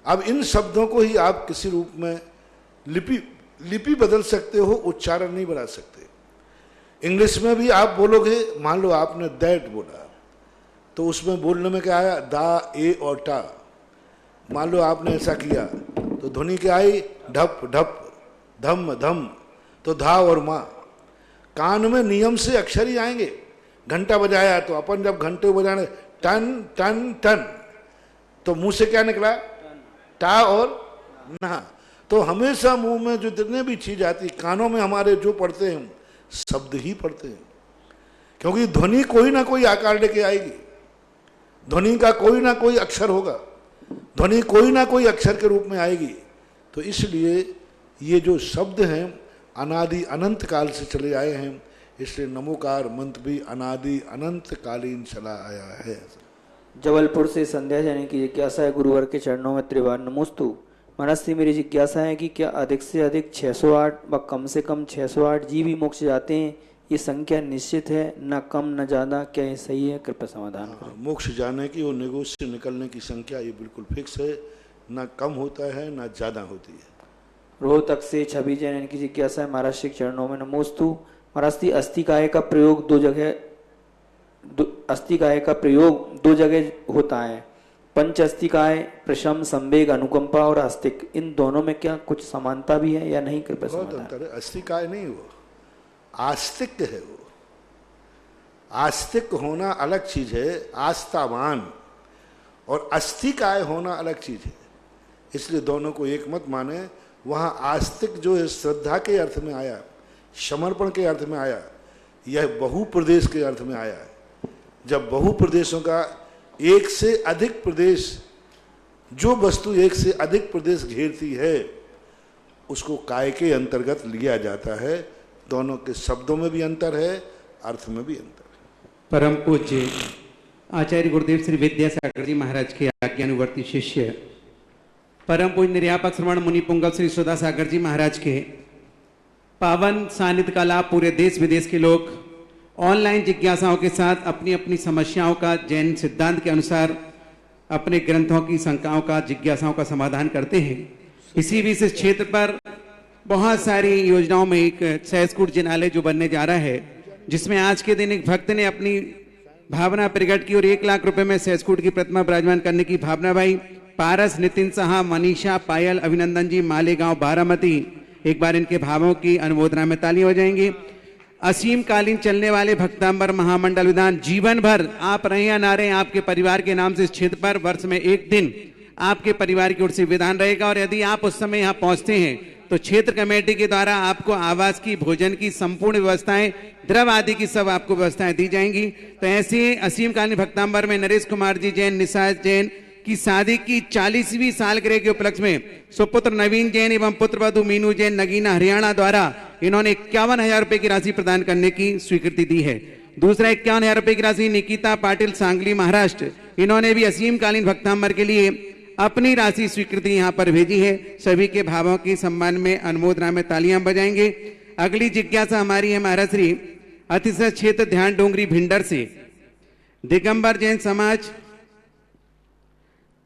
अब इन शब्दों को ही आप किसी रूप में लिपि बदल सकते हो, उच्चारण नहीं बना सकते। इंग्लिश में भी आप बोलोगे, मान लो आपने दैट बोला, तो उसमें बोलने में क्या आया? दा, ए और टा। मान लो आपने ऐसा किया तो ध्वनि क्या आई? ढप ढप, धम धम, तो धा और माँ। कान में नियम से अक्षर ही आएंगे। घंटा बजाया तो अपन जब घंटे बजाने टन टन टन, तो मुंह से क्या निकला? टा और ना। तो हमेशा मुंह में जो जितने भी चीज आती, कानों में हमारे जो पढ़ते हैं शब्द ही पढ़ते हैं, क्योंकि ध्वनि कोई ना कोई आकार लेके आएगी, ध्वनि का कोई ना कोई अक्षर होगा, ध्वनि कोई ना कोई अक्षर के रूप में आएगी। तो इसलिए ये जो शब्द हैं अनादि अनंत काल से चले आए हैं, इसलिए नमोकार मंत्र भी अनादि अनंत कालीन चला आया है।
जबलपुर से संध्या जाने की जिज्ञासा है, गुरुवर के चरणों में त्रिवार नमोस्तु। महाराज से मेरी जिज्ञासा है कि क्या अधिक से अधिक 608 व कम से कम 608 जीव ही मोक्ष जाते हैं? ये संख्या निश्चित है, न कम न ज्यादा, क्या ये सही है? कृपया समाधान करें।
मोक्ष जाने की और निगोष से निकलने की संख्या ये बिल्कुल फिक्स है, ना कम होता है ना ज्यादा होती है।
रोहतक से छवि जैन की जिज्ञासा है, महाराज के चरणों में नमोस्तु। महाराज की अस्थिकाय का प्रयोग दो जगह होता है, पंच अस्थिकाय, प्रशम, संवेग, अनुकंपा और आस्तिक। इन दोनों में क्या कुछ समानता भी है या नहीं? कृपया
बहुत अंतर है। अस्थिकाय नहीं, वो आस्तिक है। वो आस्तिक होना अलग चीज है, आस्थावान, और अस्थिकाय होना अलग चीज है। इसलिए दोनों को एक मत माने। वहां आस्तिक जो है श्रद्धा के अर्थ में आया, समर्पण के अर्थ में आया, यह बहुप्रदेश के अर्थ में आया है। जब बहुप्रदेशों का एक से अधिक प्रदेश, जो वस्तु एक से अधिक प्रदेश घेरती है, उसको काय के अंतर्गत लिया जाता है। दोनों के शब्दों में भी अंतर है, अर्थ में भी अंतर है।
परम पूज्य आचार्य गुरुदेव श्री विद्यासागर जी महाराज के आज्ञानुवर्ती शिष्य परम पूज्य निर्यापक श्रवण मुनि पुंगव श्री सुधा सागर जी महाराज के पावन सानिध्य का लाभ पूरे देश विदेश के लोग ऑनलाइन जिज्ञासाओं के साथ अपनी अपनी समस्याओं का जैन सिद्धांत के अनुसार अपने ग्रंथों की शंकाओं का, जिज्ञासाओं का समाधान करते हैं। इसी विशेष क्षेत्र पर बहुत सारी योजनाओं में एक सहस्कूट जिनालय जो बनने जा रहा है, जिसमें आज के दिन एक भक्त ने अपनी भावना प्रकट की और 1 लाख रुपए में सहस्कूट की प्रतिमा विराजमान करने की भावना भाई। पारस, नितिन साहा, मनीषा, पायल, अभिनंदन जी, मालेगांव, बारामती, एक बार इनके भावों की अनुमोदना में तालियां हो जाएंगी। असीम कालीन चलने वाले भक्तांबर महामंडल विधान, जीवन भर आप रहे या ना रहे, आपके परिवार के नाम से इस क्षेत्र पर वर्ष में एक दिन आपके परिवार की ओर से विधान रहेगा। और यदि आप उस समय यहाँ पहुंचते हैं तो क्षेत्र कमेटी के द्वारा आपको आवास की, भोजन की संपूर्ण व्यवस्थाएं, द्रव आदि की सब आपको व्यवस्थाएं दी जाएंगी। तो ऐसे असीम कालीन भक्तांबर में नरेश कुमार जी जैन, निशा जैन की शादी की 40वीं सालगिरह के उपलक्ष्य में सुपुत्र नवीन जैन एवं पुत्र वधु मीनू जैन नगीना हरियाणा द्वारा इन्होंने 51,000 रुपए की राशि प्रदान करने की स्वीकृति दी है। दूसरा 51,000 रुपए की राशि निकिता पाटिल सांगली महाराष्ट्र, इन्होंने भी असीम कालीन भक्तांबर के लिए अपनी राशि स्वीकृति यहाँ पर भेजी है। सभी के भावों के सम्मान में अनुमोदना में तालियां बजाएंगे। अगली जिज्ञासा हमारी है महाराज श्री अतिशय क्षेत्र ध्यान डोंगरी भिंडर से दिगंबर जैन समाज,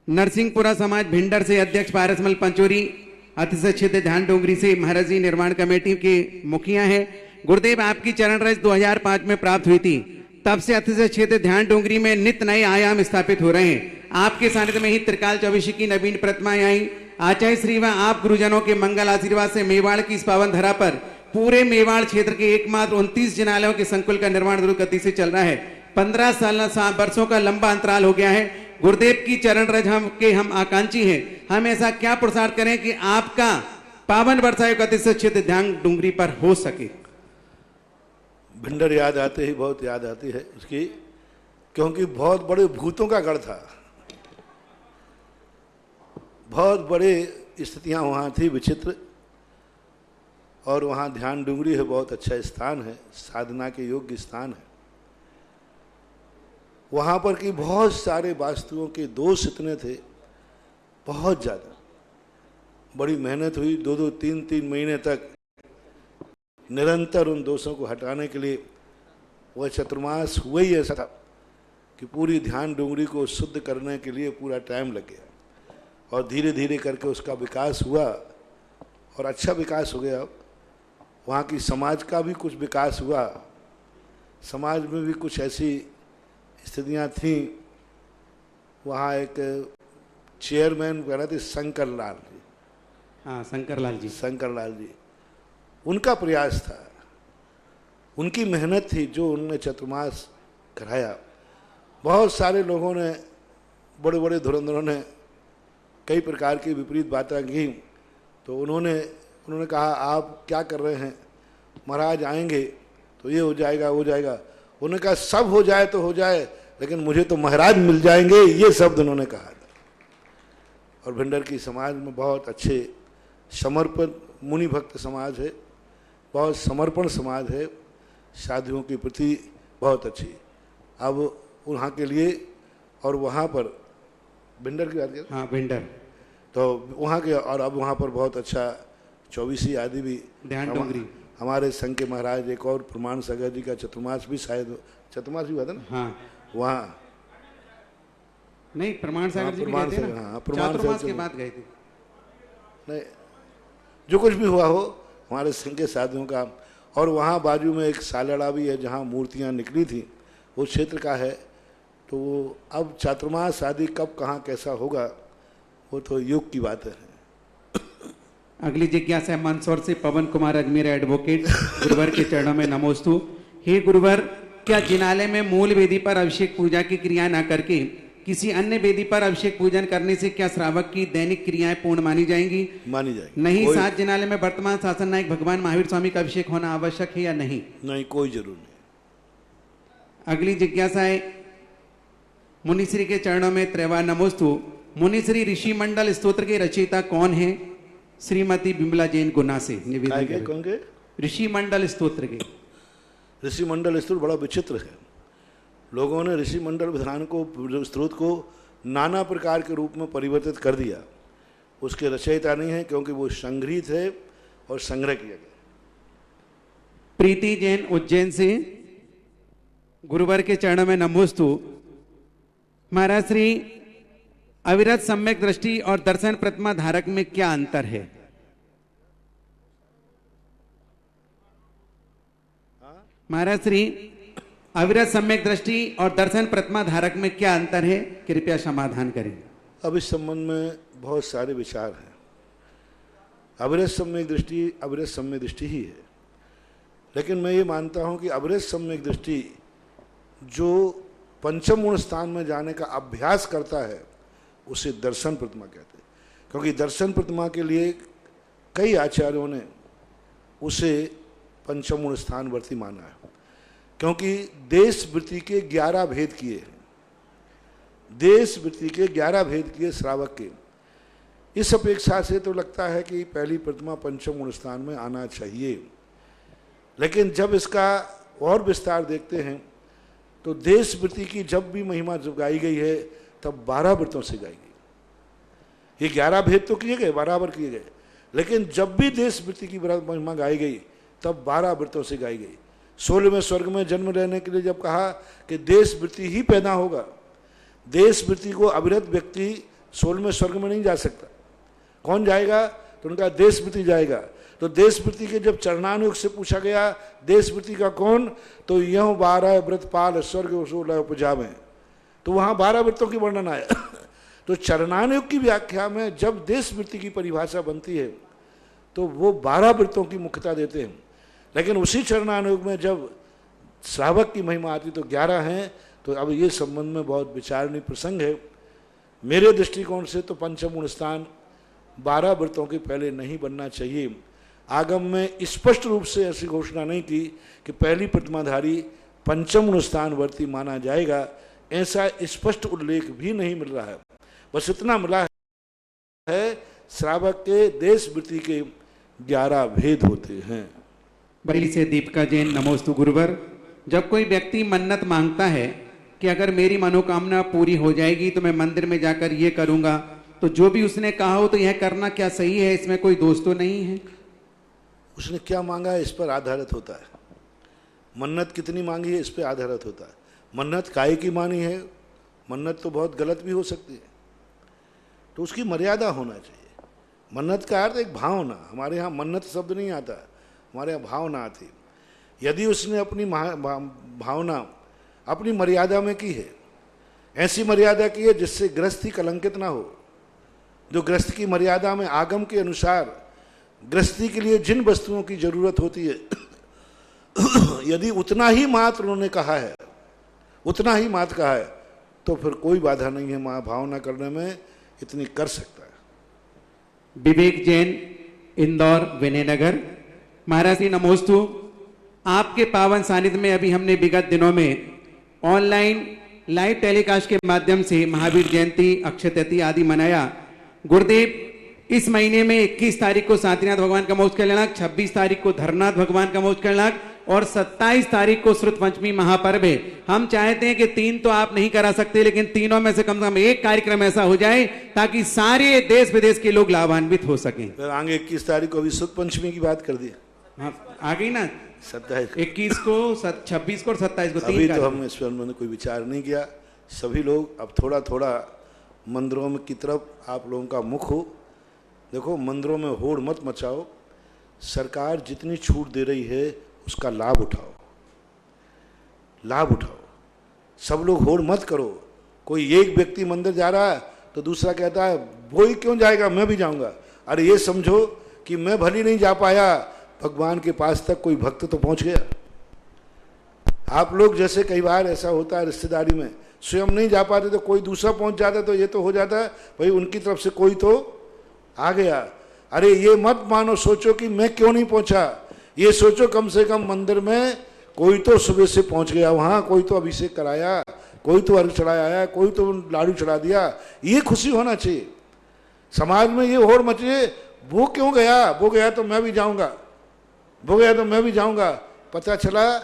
नरसिंहपुरा समाज भिंडर से अध्यक्ष पारसमल पंचोरी, अतिशय क्षेत्र ध्यान डोंगरी से महाराज जी निर्माण कमेटी के मुखिया है। गुरुदेव आपकी चरण रज 2005 में प्राप्त हुई थी, तब से अतिशय क्षेत्र ध्यान डोंगरी में नित्य नए आयाम स्थापित हो रहे हैं। आपके सानिध्य में ही त्रिकाल चौबीसी की नवीन प्रतिमाएं आई। आचार्य श्री व आप गुरुजनों के मंगल आशीर्वाद से मेवाड़ की इस पावन धरा पर पूरे मेवाड़ क्षेत्र के एकमात्र 29 जिनालयों के संकुल का निर्माण द्रुत गति से चल रहा है। 15 वर्षों का लंबा अंतराल हो गया है। गुरुदेव की चरण रज हम आकांक्षी हैं। हम ऐसा क्या पुरुषार्थ करें कि आपका पावन वर्षायु अतिशय क्षेत्र ध्यान डोंगरी पर हो सके?
भिंडर याद आते ही बहुत याद आती है उसकी, क्योंकि बहुत बड़े भूतों का गढ़ था, बहुत बड़े स्थितियां वहाँ थी विचित्र। और वहाँ ध्यान डूंगरी है, बहुत अच्छा स्थान है, साधना के योग्य स्थान है। वहाँ पर की बहुत सारे वास्तुओं के दोष इतने थे, बहुत ज़्यादा। बड़ी मेहनत हुई, 2-2, 3-3 महीने तक निरंतर उन दोषों को हटाने के लिए। वह चतुर्मास हुआ ही ऐसा था कि पूरी ध्यान डोंगरी को शुद्ध करने के लिए पूरा टाइम लग गया, और धीरे धीरे करके उसका विकास हुआ और अच्छा विकास हो गया। वहाँ की समाज का भी कुछ विकास हुआ, समाज में भी कुछ ऐसी स्थितियाँ थीं। वहाँ एक चेयरमैन कह रहे थे शंकर लाल जी,
हाँ शंकर लाल जी,
शंकर लाल जी, उनका प्रयास था, उनकी मेहनत थी जो उनने चतुर्मास कराया। बहुत सारे लोगों ने बड़े बड़े धुरंधरों ने कई प्रकार की विपरीत बातें की, तो उन्होंने कहा आप क्या कर रहे हैं, महाराज आएंगे तो ये हो जाएगा वो जाएगा। उन्होंने कहा सब हो जाए तो हो जाए, लेकिन मुझे तो महाराज मिल जाएंगे, ये शब्द उन्होंने कहा था। और भिंडर की समाज में बहुत अच्छे समर्पण मुनि भक्त समाज है, बहुत समर्पण समाज है, शादियों के प्रति बहुत अच्छी। अब वहाँ के लिए और वहाँ पर भिंडर की बात करें,
हाँ भिंडर,
तो वहाँ के और अब वहाँ पर बहुत अच्छा 24 आदि भी
ध्यान डोंगरी,
हमारे संघ के महाराज एक और प्रमाण सागर जी का चतुर्मास भी शायद चतुर्मास भी हुआ था ना,
हाँ
वहाँ
नहीं प्रमाण सागर जी भी
प्रमाण
गए थे
सागर,
ना,
हाँ, प्रमाण
चातुर्मास
सागर
के बाद गए थे।
नहीं, जो कुछ भी हुआ हो हमारे संघ के साथियों का। और वहाँ बाजू में एक सालड़ा भी है जहाँ मूर्तियाँ निकली थी, वो क्षेत्र का है। तो वो अब चातुर्मास आदि कब कहाँ कैसा होगा वो तो युग की बात है।
अगली जिज्ञासा है मंदसौर से पवन कुमार अजमेर एडवोकेट। गुरुवर के चरणों में नमोस्तु। हे गुरुवर, क्या जिनालय में मूल वेदी पर अभिषेक पूजा की क्रिया न करके किसी अन्य वेदी पर अभिषेक पूजन करने से क्या श्रावक की दैनिक क्रियाएं पूर्ण मानी जाएंगी?
मानी जाएगी।
नहीं, 7 जिनालय में वर्तमान शासन नायक भगवान महावीर स्वामी का अभिषेक होना आवश्यक है या नहीं?
नहीं, कोई जरूर नहीं।
अगली जिज्ञासा है मुनिश्री के चरणों में त्रैवा नमोस्तु। मुनिश्री ऋषि मंडल स्तोत्र के रचयिता कौन है? श्रीमती बिमला जैन गुना से निवेदन करें।
कौन के?
ऋषि मंडल स्तोत्र के।
ऋषि मंडल स्तोत्र बड़ा विचित्र है। लोगों ने ऋषि मंडल विधान को स्त्रोत को नाना प्रकार के रूप में परिवर्तित कर दिया। उसके रचयिता नहीं है क्योंकि वो संग्रहित है और संग्रह किया गया।
प्रीति जैन उज्जैन से गुरुवर के चरणों में नमोस्तु। महाराज श्री, अविरत सम्यक दृष्टि और दर्शन प्रतिमा धारक में क्या अंतर है? महाराज श्री, अविरत सम्यक दृष्टि और दर्शन प्रतिमा धारक में क्या अंतर है? कृपया समाधान करें।
अब इस संबंध में बहुत सारे विचार हैं। अविरत सम्यक दृष्टि ही है, लेकिन मैं ये मानता हूँ कि अविरत सम्यक दृष्टि जो पंचम गुण स्थान में जाने का अभ्यास करता है उसे दर्शन प्रतिमा कहते हैं। क्योंकि दर्शन प्रतिमा के लिए कई आचार्यों ने उसे पंचम गुण स्थानवर्ती माना है, क्योंकि देश वृत्ति के 11 भेद किए हैं। देश वृत्ति के 11 भेद किए श्रावक के। इस अपेक्षा से तो लगता है कि पहली प्रतिमा पंचम गुण स्थान में आना चाहिए, लेकिन जब इसका और विस्तार देखते हैं तो देश वृत्ति की जब भी महिमा जब गाई गई है तब 12 वृत्तों से गाई गई। ये 11 भेद तो किए गए, बराबर किए गए, लेकिन जब भी देश वृत्ति की महिमा गाई गई तब 12 वृत्तों से गाई गई। 16वें स्वर्ग में जन्म लेने के लिए जब कहा कि देश वृत्ति ही पैदा होगा, देश वृत्ति को अविरत व्यक्ति 16वें स्वर्ग में नहीं जा सकता। कौन जाएगा? तो उनका देश वृत्ति जाएगा। तो देश वृत्ति के जब चरणानुग से पूछा गया देश वृत्ति का कौन, तो यह 12 व्रतपाल स्वर्ग 16 उपजा में, तो वहाँ 12 वृत्तों की वर्णन आया। तो चरणानुग की व्याख्या में जब देश वृत्ति की परिभाषा बनती है तो वो 12 वृत्तों की मुख्यता देते हैं, लेकिन उसी चरणानुग में जब श्रावक की महिमा आती तो 11 हैं। तो अब ये संबंध में बहुत विचारणीय प्रसंग है। मेरे दृष्टिकोण से तो पंचम गुण स्थान 12 वृत्तों के पहले नहीं बनना चाहिए। आगम में स्पष्ट रूप से ऐसी घोषणा नहीं की कि पहली प्रतिमाधारी पंचम गुण स्थानवर्ती माना जाएगा, ऐसा स्पष्ट उल्लेख भी नहीं मिल रहा है। बस इतना मिला है श्रावक के देश वृत्ति के 11 भेद होते हैं।
बरेली से दीपिका जैन नमोस्तु गुरुवर। जब कोई व्यक्ति मन्नत मांगता है कि अगर मेरी मनोकामना पूरी हो जाएगी तो मैं मंदिर में जाकर ये करूंगा, तो जो भी उसने कहा हो तो यह करना क्या सही है? इसमें कोई दोष तो नहीं है?
उसने क्या मांगा है इस पर आधारित होता है। मन्नत कितनी मांगी है इस पर आधारित होता है। मन्नत काय की मानी है, मन्नत तो बहुत गलत भी हो सकती है, तो उसकी मर्यादा होना चाहिए। मन्नत का अर्थ एक भावना, हमारे यहाँ मन्नत शब्द नहीं आता, हमारे यहाँ भावना आती। यदि उसने अपनी भावना अपनी मर्यादा में की है, ऐसी मर्यादा की है जिससे गृहस्थी कलंकित ना हो, जो गृहस्थ की मर्यादा में आगम के अनुसार गृहस्थी के लिए जिन वस्तुओं की जरूरत होती है यदि उतना ही मात्र उन्होंने कहा है, उतना ही मात्र कहा है, तो फिर कोई बाधा नहीं है महाभावना करने में, इतनी कर सकता है।
विवेक जैन, इंदौर विनयनगर। महाराज जी नमोस्तु। आपके पावन सानिध्य में अभी हमने विगत दिनों में ऑनलाइन लाइव टेलीकास्ट के माध्यम से महावीर जयंती, अक्षय तृतीया आदि मनाया। गुरुदेव, इस महीने में 21 तारीख को शांतिनाथ भगवान का मौज कल्याणक, 26 तारीख को धर्मनाथ भगवान का मौज कल्याणक और 27 तारीख को श्रुत पंचमी महापर्व है। हम चाहते हैं कि 3 तो आप नहीं करा सकते, लेकिन तीनों में से कम एक कार्यक्रम ऐसा हो जाए ताकि सारे देश विदेश के लोग लाभान्वित हो सकें।
फिर आगे 21 तारीख को अभी श्रुत पंचमी की बात कर दी।
हाँ, आ गई ना
27,
21 को, 26 को और 27 को।
अभी तो हम इस पर मैंने कोई विचार नहीं किया। सभी लोग अब थोड़ा थोड़ा मंदिरों में की तरफ आप लोगों का मुख हो। देखो, मंदिरों में होड़ मत मचाओ, सरकार जितनी छूट दे रही है उसका लाभ उठाओ, लाभ उठाओ। सब लोग होड़ मत करो। कोई एक व्यक्ति मंदिर जा रहा है तो दूसरा कहता है वो ही क्यों जाएगा, मैं भी जाऊंगा। अरे ये समझो कि मैं भली नहीं जा पाया, भगवान के पास तक कोई भक्त तो पहुंच गया। आप लोग जैसे कई बार ऐसा होता है रिश्तेदारी में, स्वयं नहीं जा पाते तो कोई दूसरा पहुंच जाता, तो ये तो हो जाता है भाई उनकी तरफ से कोई तो आ गया। अरे ये मत मानो, सोचो कि मैं क्यों नहीं पहुंचा। ये सोचो कम से कम मंदिर में कोई तो सुबह से पहुंच गया, वहां कोई तो अभिषेक कराया, कोई तो अर्घ चढ़ाया आया, कोई तो लाडू चढ़ा दिया। ये खुशी होना चाहिए समाज में। ये होड़ मचिए वो क्यों गया, वो गया तो मैं भी जाऊंगा, वो गया तो मैं भी जाऊंगा। पता चला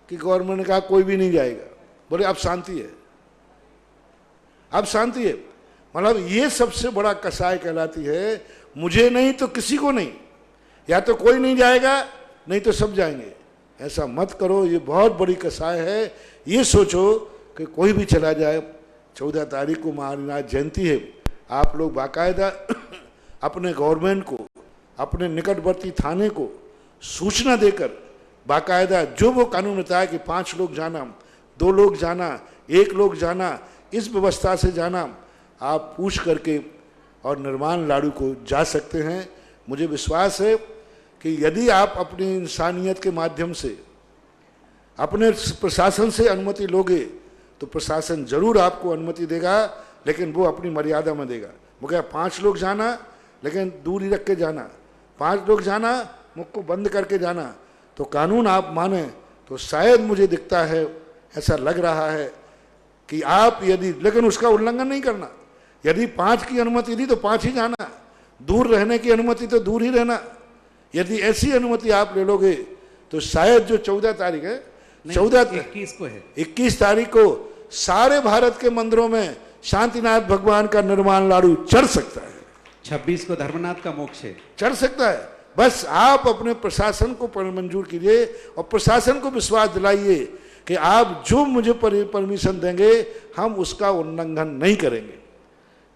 कि गवर्नमेंट ने कहा कोई भी नहीं जाएगा। बोले अब शांति है, अब शांति है। मतलब ये सबसे बड़ा कसाय कहलाती है। मुझे नहीं तो किसी को नहीं, या तो कोई नहीं जाएगा नहीं तो सब जाएंगे। ऐसा मत करो, ये बहुत बड़ी कसाय है। ये सोचो कि कोई भी चला जाए। 14 तारीख को महावीर जयंती है। आप लोग बाकायदा अपने गवर्नमेंट को, अपने निकटवर्ती थाने को सूचना देकर बाकायदा जो वो कानून बताया कि 5 लोग जाना, 2 लोग जाना, 1 लोग जाना, इस व्यवस्था से जाना, आप पूछ करके और निर्माण लाडू को जा सकते हैं। मुझे विश्वास है कि यदि आप अपनी इंसानियत के माध्यम से अपने प्रशासन से अनुमति लोगे तो प्रशासन जरूर आपको अनुमति देगा, लेकिन वो अपनी मर्यादा में देगा। वो क्या 5 लोग जाना लेकिन दूरी रख के जाना, 5 लोग जाना मुख को बंद करके जाना, तो कानून आप माने तो शायद मुझे दिखता है, ऐसा लग रहा है कि आप यदि, लेकिन उसका उल्लंघन नहीं करना। यदि 5 की अनुमति दी तो 5 ही जाना, दूर रहने की अनुमति तो दूर ही रहना। यदि ऐसी अनुमति आप ले लोगे तो शायद जो 14 तारीख है,
21 को है,
21 तारीख को सारे भारत के मंदिरों में शांतिनाथ भगवान का निर्माण लाडू चढ़ सकता है।
26 को धर्मनाथ का मोक्ष है,
चढ़ सकता है। बस आप अपने प्रशासन को मंजूर कीजिए और प्रशासन को विश्वास दिलाइए कि आप जो मुझे परमिशन देंगे हम उसका उल्लंघन नहीं करेंगे।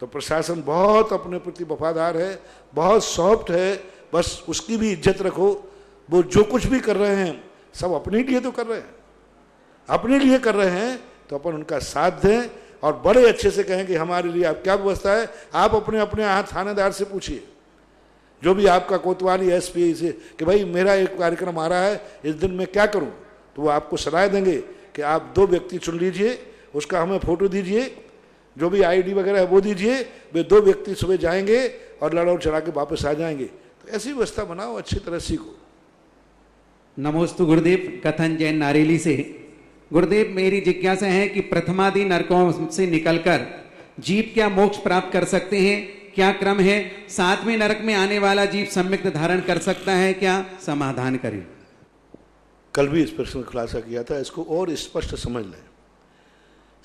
तो प्रशासन बहुत अपने प्रति वफादार है, बहुत सॉफ्ट है। बस उसकी भी इज्जत रखो। वो जो कुछ भी कर रहे हैं सब अपने लिए तो कर रहे हैं, अपने लिए कर रहे हैं, तो अपन उनका साथ दें और बड़े अच्छे से कहें कि हमारे लिए आप क्या व्यवस्था है। आप अपने अपने यहाँ थानेदार से पूछिए, जो भी आपका कोतवाली एसपी से, कि भाई मेरा एक कार्यक्रम आ रहा है, इस दिन मैं क्या करूं, तो वो आपको सलाह देंगे कि आप 2 व्यक्ति चुन लीजिए, उसका हमें फोटो दीजिए, जो भी आईडी वगैरह है वो दीजिए। वे 2 व्यक्ति सुबह जाएंगे और लड़ाऊ चढ़ा के वापस आ जाएंगे। तो ऐसी व्यवस्था बनाओ, अच्छी तरह सीखो।
नमोस्तु गुरुदेव। कथन जैन नारेली से। गुरुदेव, मेरी जिज्ञासा है कि प्रथमादि नरकों से निकलकर जीव क्या मोक्ष प्राप्त कर सकते हैं? क्या क्रम है? 7वें नरक में आने वाला जीव सम्यक धारण कर सकता है क्या? समाधान करें।
कल भी इस प्रश्न का खुलासा किया था, इसको और स्पष्ट समझ लें।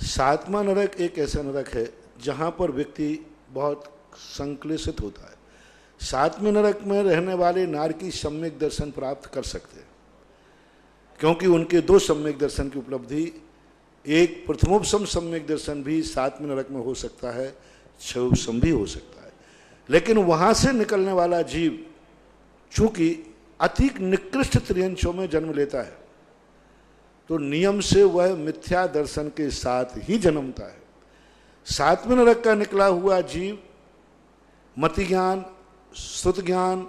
7वां नरक एक ऐसा नरक है जहां पर व्यक्ति बहुत संक्लेशित होता है। 7वें नरक में रहने वाले नारकी सम्यक दर्शन प्राप्त कर सकते हैं, क्योंकि उनके 2 सम्यक दर्शन की उपलब्धि, एक प्रथमोपम सम्यक दर्शन भी 7वें नरक में हो सकता है, 6उपम भी हो सकता है। लेकिन वहां से निकलने वाला जीव चूंकि अति निकृष्ट त्रियंशों में जन्म लेता है, तो नियम से वह मिथ्या दर्शन के साथ ही जन्मता है। 7वें नरक का निकला हुआ जीव मति ज्ञान, श्रुत ज्ञान,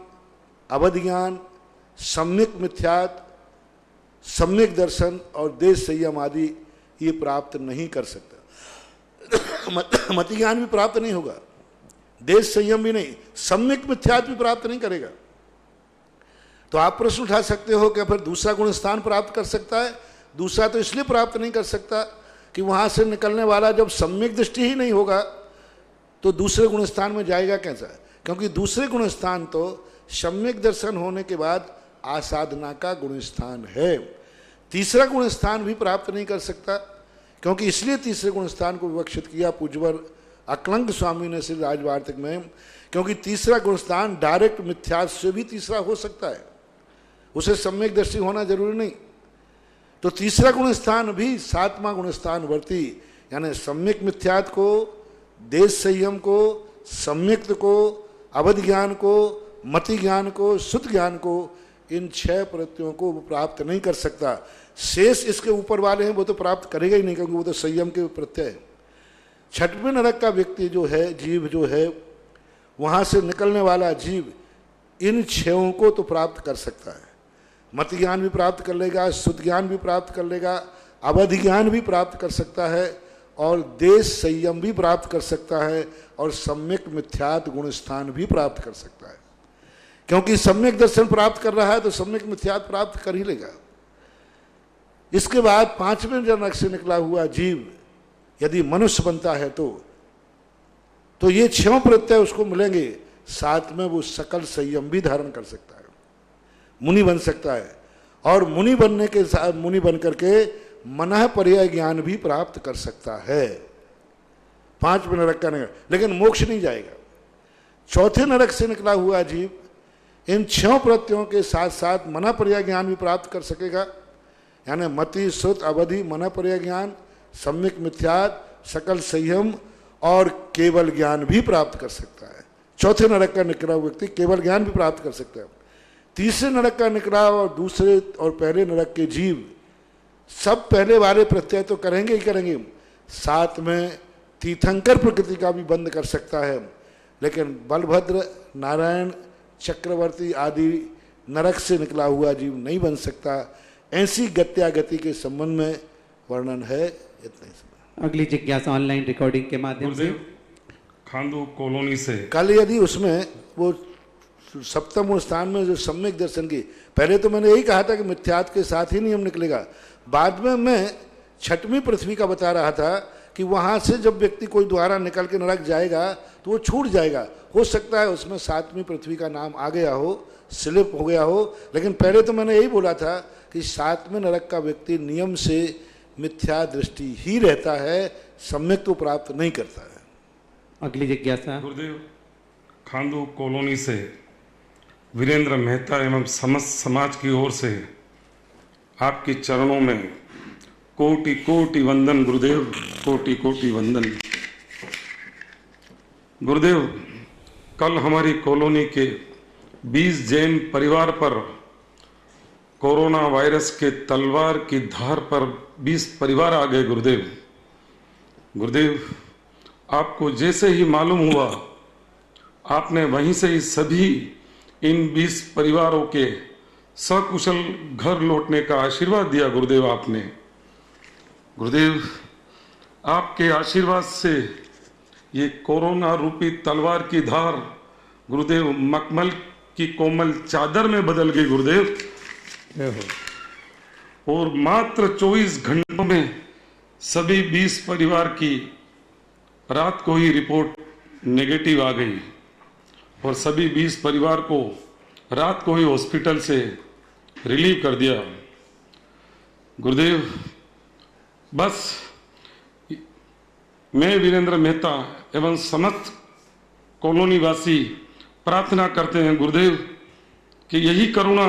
अवध ज्ञान, सम्यक मिथ्यात, सम्यक दर्शन और देश संयम आदि ये प्राप्त नहीं कर सकता। मति ज्ञान भी प्राप्त नहीं होगा, देश संयम भी नहीं, सम्यक मिथ्यात्व भी प्राप्त नहीं करेगा। तो आप प्रश्न उठा सकते हो कि फिर दूसरा गुण स्थान प्राप्त कर सकता है? दूसरा तो इसलिए प्राप्त नहीं कर सकता कि वहां से निकलने वाला जब सम्यक दृष्टि ही नहीं होगा तो दूसरे गुण स्थान में जाएगा कैसा? क्योंकि दूसरे गुण स्थान तो सम्यक दर्शन होने के बाद आसाधना का गुण स्थान है। तीसरा गुण स्थान भी प्राप्त नहीं कर सकता, क्योंकि इसलिए तीसरे गुण स्थान को विवक्षित किया पूज्यवर अकलंक स्वामी ने श्री राजवार्तिक में, क्योंकि तीसरा गुण स्थान डायरेक्ट मिथ्यात्व से भी तीसरा हो सकता है, उसे सम्यक दृष्टि होना जरूरी नहीं। तो तीसरा गुण स्थान भी सातवां गुण स्थान वर्ती, यानी सम्यक मिथ्यात्व को, देश संयम को, सम्यक्त को, अवध ज्ञान को, मति ज्ञान को, शुद्ध ज्ञान को, इन 6 प्रत्ययों को वो प्राप्त नहीं कर सकता। शेष इसके ऊपर वाले हैं वो तो प्राप्त करेगा ही नहीं, क्योंकि वो तो संयम के प्रत्यय है। छठवें नरक का व्यक्ति जो है, जीव जो है, वहां से निकलने वाला जीव इन 6 को तो प्राप्त कर सकता है। मति ज्ञान भी प्राप्त कर लेगा, शुद्ध ज्ञान भी प्राप्त कर लेगा, अवध ज्ञान भी प्राप्त कर सकता है, और देश संयम भी प्राप्त कर सकता है, और सम्यक मिथ्यात्व गुण स्थान भी प्राप्त कर सकता है। क्योंकि सम्यक दर्शन प्राप्त कर रहा है तो सम्यक मिथ्यात्व प्राप्त कर ही लेगा। इसके बाद 5वें नरक से निकला हुआ जीव यदि मनुष्य बनता है तो ये 6 प्रत्यय उसको मिलेंगे, साथ में वो सकल संयम भी धारण कर सकता है, मुनि बन सकता है, और मुनि बनने के साथ मुनि बन करके मनः पर्याय ज्ञान भी प्राप्त कर सकता है। 5वें नरक का नरक, लेकिन मोक्ष नहीं जाएगा। चौथे नरक से निकला हुआ जीव इन 6 प्रत्ययों के साथ साथ मनः पर्याय ज्ञान भी प्राप्त कर सकेगा, यानी मति, श्रुत, अवधि, मनः पर्याय ज्ञान, सम्यक मिथ्यात्व, सकल संयम और केवल ज्ञान भी प्राप्त कर सकता है। चौथे नरक का निकला हुआ व्यक्ति केवल ज्ञान भी प्राप्त कर सकता है। तीसरे नरक का निकला और दूसरे और पहले नरक के जीव सब पहले वाले प्रत्यय तो करेंगे ही करेंगे, साथ में तीर्थंकर प्रकृति का भी बंद कर सकता है, लेकिन बलभद्र, नारायण, चक्रवर्ती आदि नरक से निकला हुआ जीव नहीं बन सकता। ऐसी गत्यागति के संबंध में वर्णन है। इतने
अगली जिज्ञासा ऑनलाइन रिकॉर्डिंग के माध्यम से
खांडू कॉलोनी से।
कल यदि उसमें वो 7वें स्थान में जो सम्यक दर्शन की, पहले तो मैंने यही कहा था कि मिथ्यात्व के साथ ही नियम निकलेगा, बाद में मैं 6वीं पृथ्वी का बता रहा था कि वहां से जब व्यक्ति कोई द्वारा निकल के नरक जाएगा तो वो छूट जाएगा। हो सकता है उसमें 7वीं पृथ्वी का नाम आ गया हो, स्लिप हो गया हो, लेकिन पहले तो मैंने यही बोला था कि 7वें नरक का व्यक्ति नियम से मिथ्या दृष्टि ही रहता है, सम्यक तो प्राप्त नहीं करता है।
अगली जिज्ञासा
गुरुदेव, खांडू कॉलोनी से वीरेंद्र मेहता एवं समस्त समाज की ओर से आपके चरणों में कोटि कोटि वंदन गुरुदेव, कोटि कोटि वंदन। गुरुदेव, कल हमारी कॉलोनी के 20 जैन परिवार पर कोरोना वायरस के तलवार की धार पर 20 परिवार आ गए। गुरुदेव, गुरुदेव, आपको जैसे ही मालूम हुआ आपने वहीं से ही सभी इन 20 परिवारों के सकुशल घर लौटने का आशीर्वाद दिया। गुरुदेव, आपने, गुरुदेव, आपके आशीर्वाद से ये कोरोना रूपी तलवार की धार गुरुदेव मखमल की कोमल चादर में बदल गई। गुरुदेव, और मात्र 24 घंटों में सभी 20 परिवार की रात को ही रिपोर्ट नेगेटिव आ गई और सभी 20 परिवार को रात को ही हॉस्पिटल से रिलीव कर दिया। गुरुदेव, बस मैं वीरेंद्र मेहता एवं समस्त कॉलोनी वासी प्रार्थना करते हैं गुरुदेव कि यही करुणा,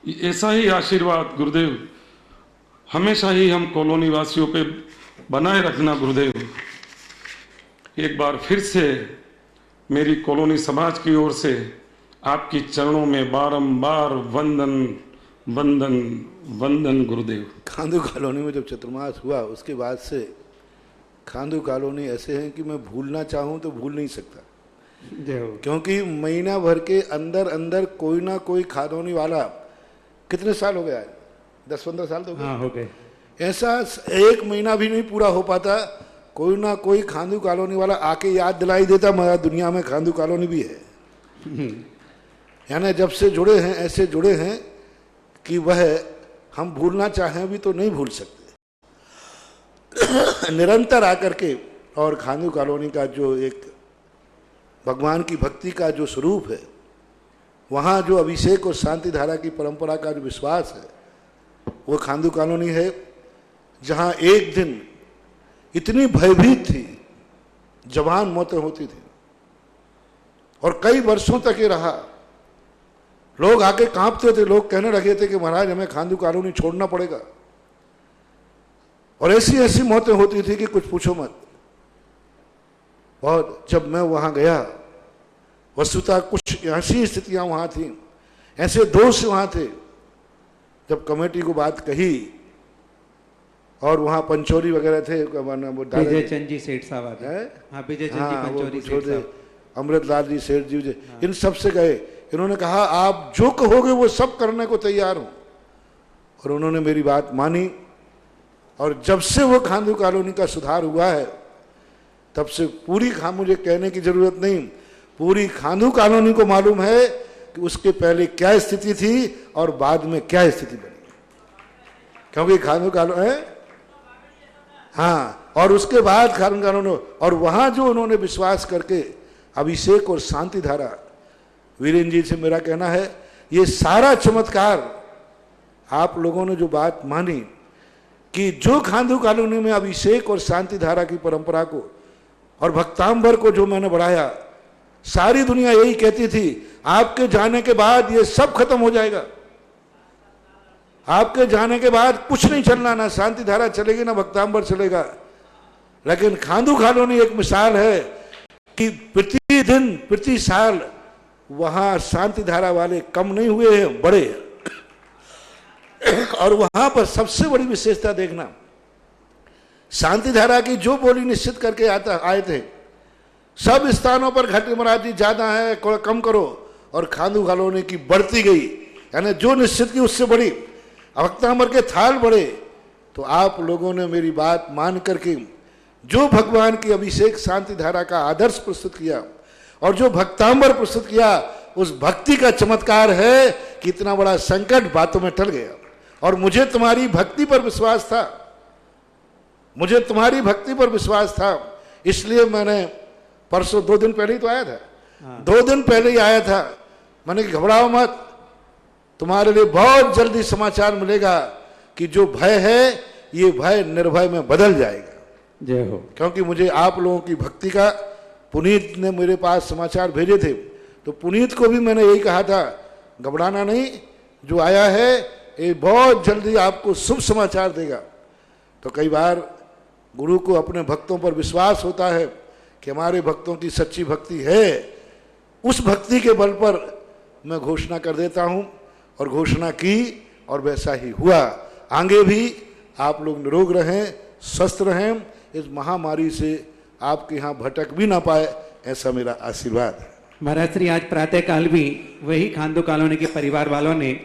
ऐसा ही आशीर्वाद गुरुदेव हमेशा ही हम कॉलोनी वासियों पे बनाए रखना। गुरुदेव, एक बार फिर से मेरी कॉलोनी समाज की ओर से आपकी चरणों में बारंबार वंदन वंदन वंदन। गुरुदेव,
खांडू कॉलोनी में जब चतुर्मास हुआ उसके बाद से खांडू कॉलोनी ऐसे हैं कि मैं भूलना चाहूँ तो भूल नहीं सकता, क्योंकि महीना भर के अंदर अंदर कोई ना कोई खादोनी वाला, कितने साल हो गया है, 10-15 साल तो
हो गए।
ऐसा 1 महीना भी नहीं पूरा हो पाता कोई ना कोई खांदू कॉलोनी वाला आके याद दिलाई देता मगर दुनिया में खांदू कॉलोनी भी है। यानी जब से जुड़े हैं ऐसे जुड़े हैं कि वह हम भूलना चाहें भी तो नहीं भूल सकते। निरंतर आकर के और खांदू कॉलोनी का जो एक भगवान की भक्ति का जो स्वरूप है, वहाँ जो अभिषेक और शांति धारा की परंपरा का जो विश्वास है वो खांदू कॉलोनी है, जहाँ एक दिन इतनी भयभीत थी, जवान मौतें होती थी और कई वर्षों तक ये रहा। लोग आके कांपते थे, लोग कहने लगे थे कि महाराज हमें खांदू कॉलोनी छोड़ना पड़ेगा। और ऐसी ऐसी मौतें होती थी कि कुछ पूछो मत। और जब मैं वहां गया, वस्तुतः कुछ ऐसी स्थितियां वहां थी, ऐसे दोष वहां थे। जब कमेटी को बात कही और वहां पंचोरी वगैरह थे,
विजय चंद जी सेठ साहब आते हैं। हाँ, विजय चंद जी पंचोरी सेठ साहब,
अमृतलाल जी सेठ जी, इन सब से गए। इन्होंने कहा आप जो कहोगे वो सब करने को तैयार हूं। और उन्होंने मेरी बात मानी। और जब से वो खांदू कॉलोनी का सुधार हुआ है, तब से पूरी मुझे कहने की जरूरत नहीं, पूरी खांदू कॉलोनी को मालूम है कि उसके पहले क्या स्थिति थी और बाद में क्या स्थिति बनी। क्योंकि खांदू कॉलोनी है, हाँ, और उसके बाद खांदू कॉलोनी, और वहां जो उन्होंने विश्वास करके अभिषेक और शांति धारा, वीरेंद्र जी से मेरा कहना है ये सारा चमत्कार आप लोगों ने जो बात मानी कि जो खांदू कॉलोनी में अभिषेक और शांति धारा की परंपरा को और भक्तांबर को जो मैंने बढ़ाया, सारी दुनिया यही कहती थी आपके जाने के बाद ये सब खत्म हो जाएगा, आपके जाने के बाद कुछ नहीं चलना, ना शांति धारा चलेगी ना भक्तांबर चलेगा। लेकिन खांदू कॉलोनी एक मिसाल है कि प्रतिदिन प्रति साल वहां शांति धारा वाले कम नहीं हुए हैं, बढ़े। और वहां पर सबसे बड़ी विशेषता देखना, शांति धारा की जो बोली निश्चित करके आए थे, सब स्थानों पर घटे महाराज जी ज्यादा है कम करो, और खांदू कॉलोनी की बढ़ती गई। यानी जो निश्चित की उससे बड़ी, भक्तांबर के थाल बढ़े। तो आप लोगों ने मेरी बात मान करके जो भगवान की अभिषेक शांति धारा का आदर्श प्रस्तुत किया और जो भक्तांबर प्रस्तुत किया, उस भक्ति का चमत्कार है कि इतना बड़ा संकट बातों में टल गया। और मुझे तुम्हारी भक्ति पर विश्वास था, मुझे तुम्हारी भक्ति पर विश्वास था, इसलिए मैंने परसों 2 दिन पहले ही तो आया था, 2 दिन पहले ही आया था। मैंने घबराओ मत, तुम्हारे लिए बहुत जल्दी समाचार मिलेगा कि जो भय है ये भय निर्भय में बदल जाएगा।
जय हो।
क्योंकि मुझे आप लोगों की भक्ति का पुनीत ने मेरे पास समाचार भेजे थे, तो पुनीत को भी मैंने यही कहा था घबराना नहीं, जो आया है ये बहुत जल्दी आपको शुभ समाचार देगा। तो कई बार गुरु को अपने भक्तों पर विश्वास होता है कि हमारे भक्तों की सच्ची भक्ति है, उस भक्ति के बल पर मैं घोषणा कर देता हूं, और घोषणा की और वैसा ही हुआ। आगे भी आप लोग निरोग रहें, स्वस्थ रहें, इस महामारी से आपके यहाँ भटक भी ना पाए, ऐसा मेरा आशीर्वाद है।
महाराज श्री आज प्रातः काल भी वही खांदू कॉलोनी के परिवार वालों ने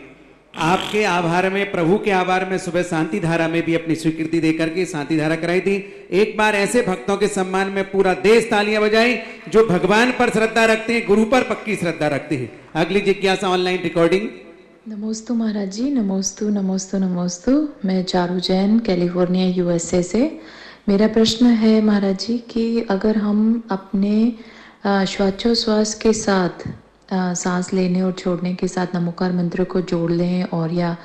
आपके आभार में, प्रभु के आभार में सुबह शांति धारा में भी अपनी स्वीकृति देकर के शांति धारा कराई थी। एक बार ऐसे भक्तों के सम्मान में पूरा देश तालियां बजाई जो भगवान पर श्रद्धा रखते हैं, गुरु पर पक्की श्रद्धा रखते हैं। अगली जिज्ञासा ऑनलाइन रिकॉर्डिंग।
नमोस्तु महाराज जी, नमोस्तु नमोस्तु नमोस्तु। मैं चारू जैन, कैलिफोर्निया यूएसए से। मेरा प्रश्न है महाराज जी कि अगर हम अपने श्वासोच्छ्वास के साथ सांस लेने और छोड़ने के साथ नमोकार मंत्र को जोड़ लें और या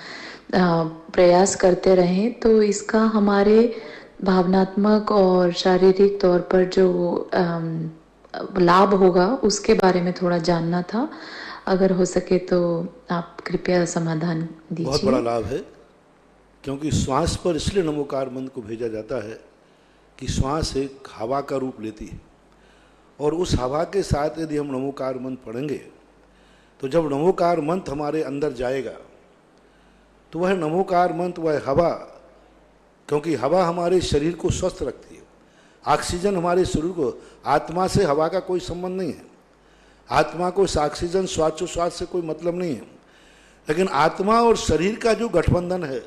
प्रयास करते रहें, तो इसका हमारे भावनात्मक और शारीरिक तौर पर जो लाभ होगा उसके बारे में थोड़ा जानना था। अगर हो सके तो आप कृपया समाधान दीजिए।
बहुत बड़ा लाभ है, क्योंकि श्वास पर इसलिए नमोकार मंत्र को भेजा जाता है कि श्वास एक हवा का रूप लेती है, और उस हवा के साथ यदि हम नमोकार मंत्र पढ़ेंगे तो जब नमोकार मंत्र हमारे अंदर जाएगा तो वह नमोकार मंत्र, वह हवा, क्योंकि हवा हमारे शरीर को स्वस्थ रखती है, ऑक्सीजन हमारे शरीर को, आत्मा से हवा का कोई संबंध नहीं है, आत्मा को ऑक्सीजन श्वासोच्छ्वास से कोई मतलब नहीं है। लेकिन आत्मा और शरीर का जो गठबंधन है,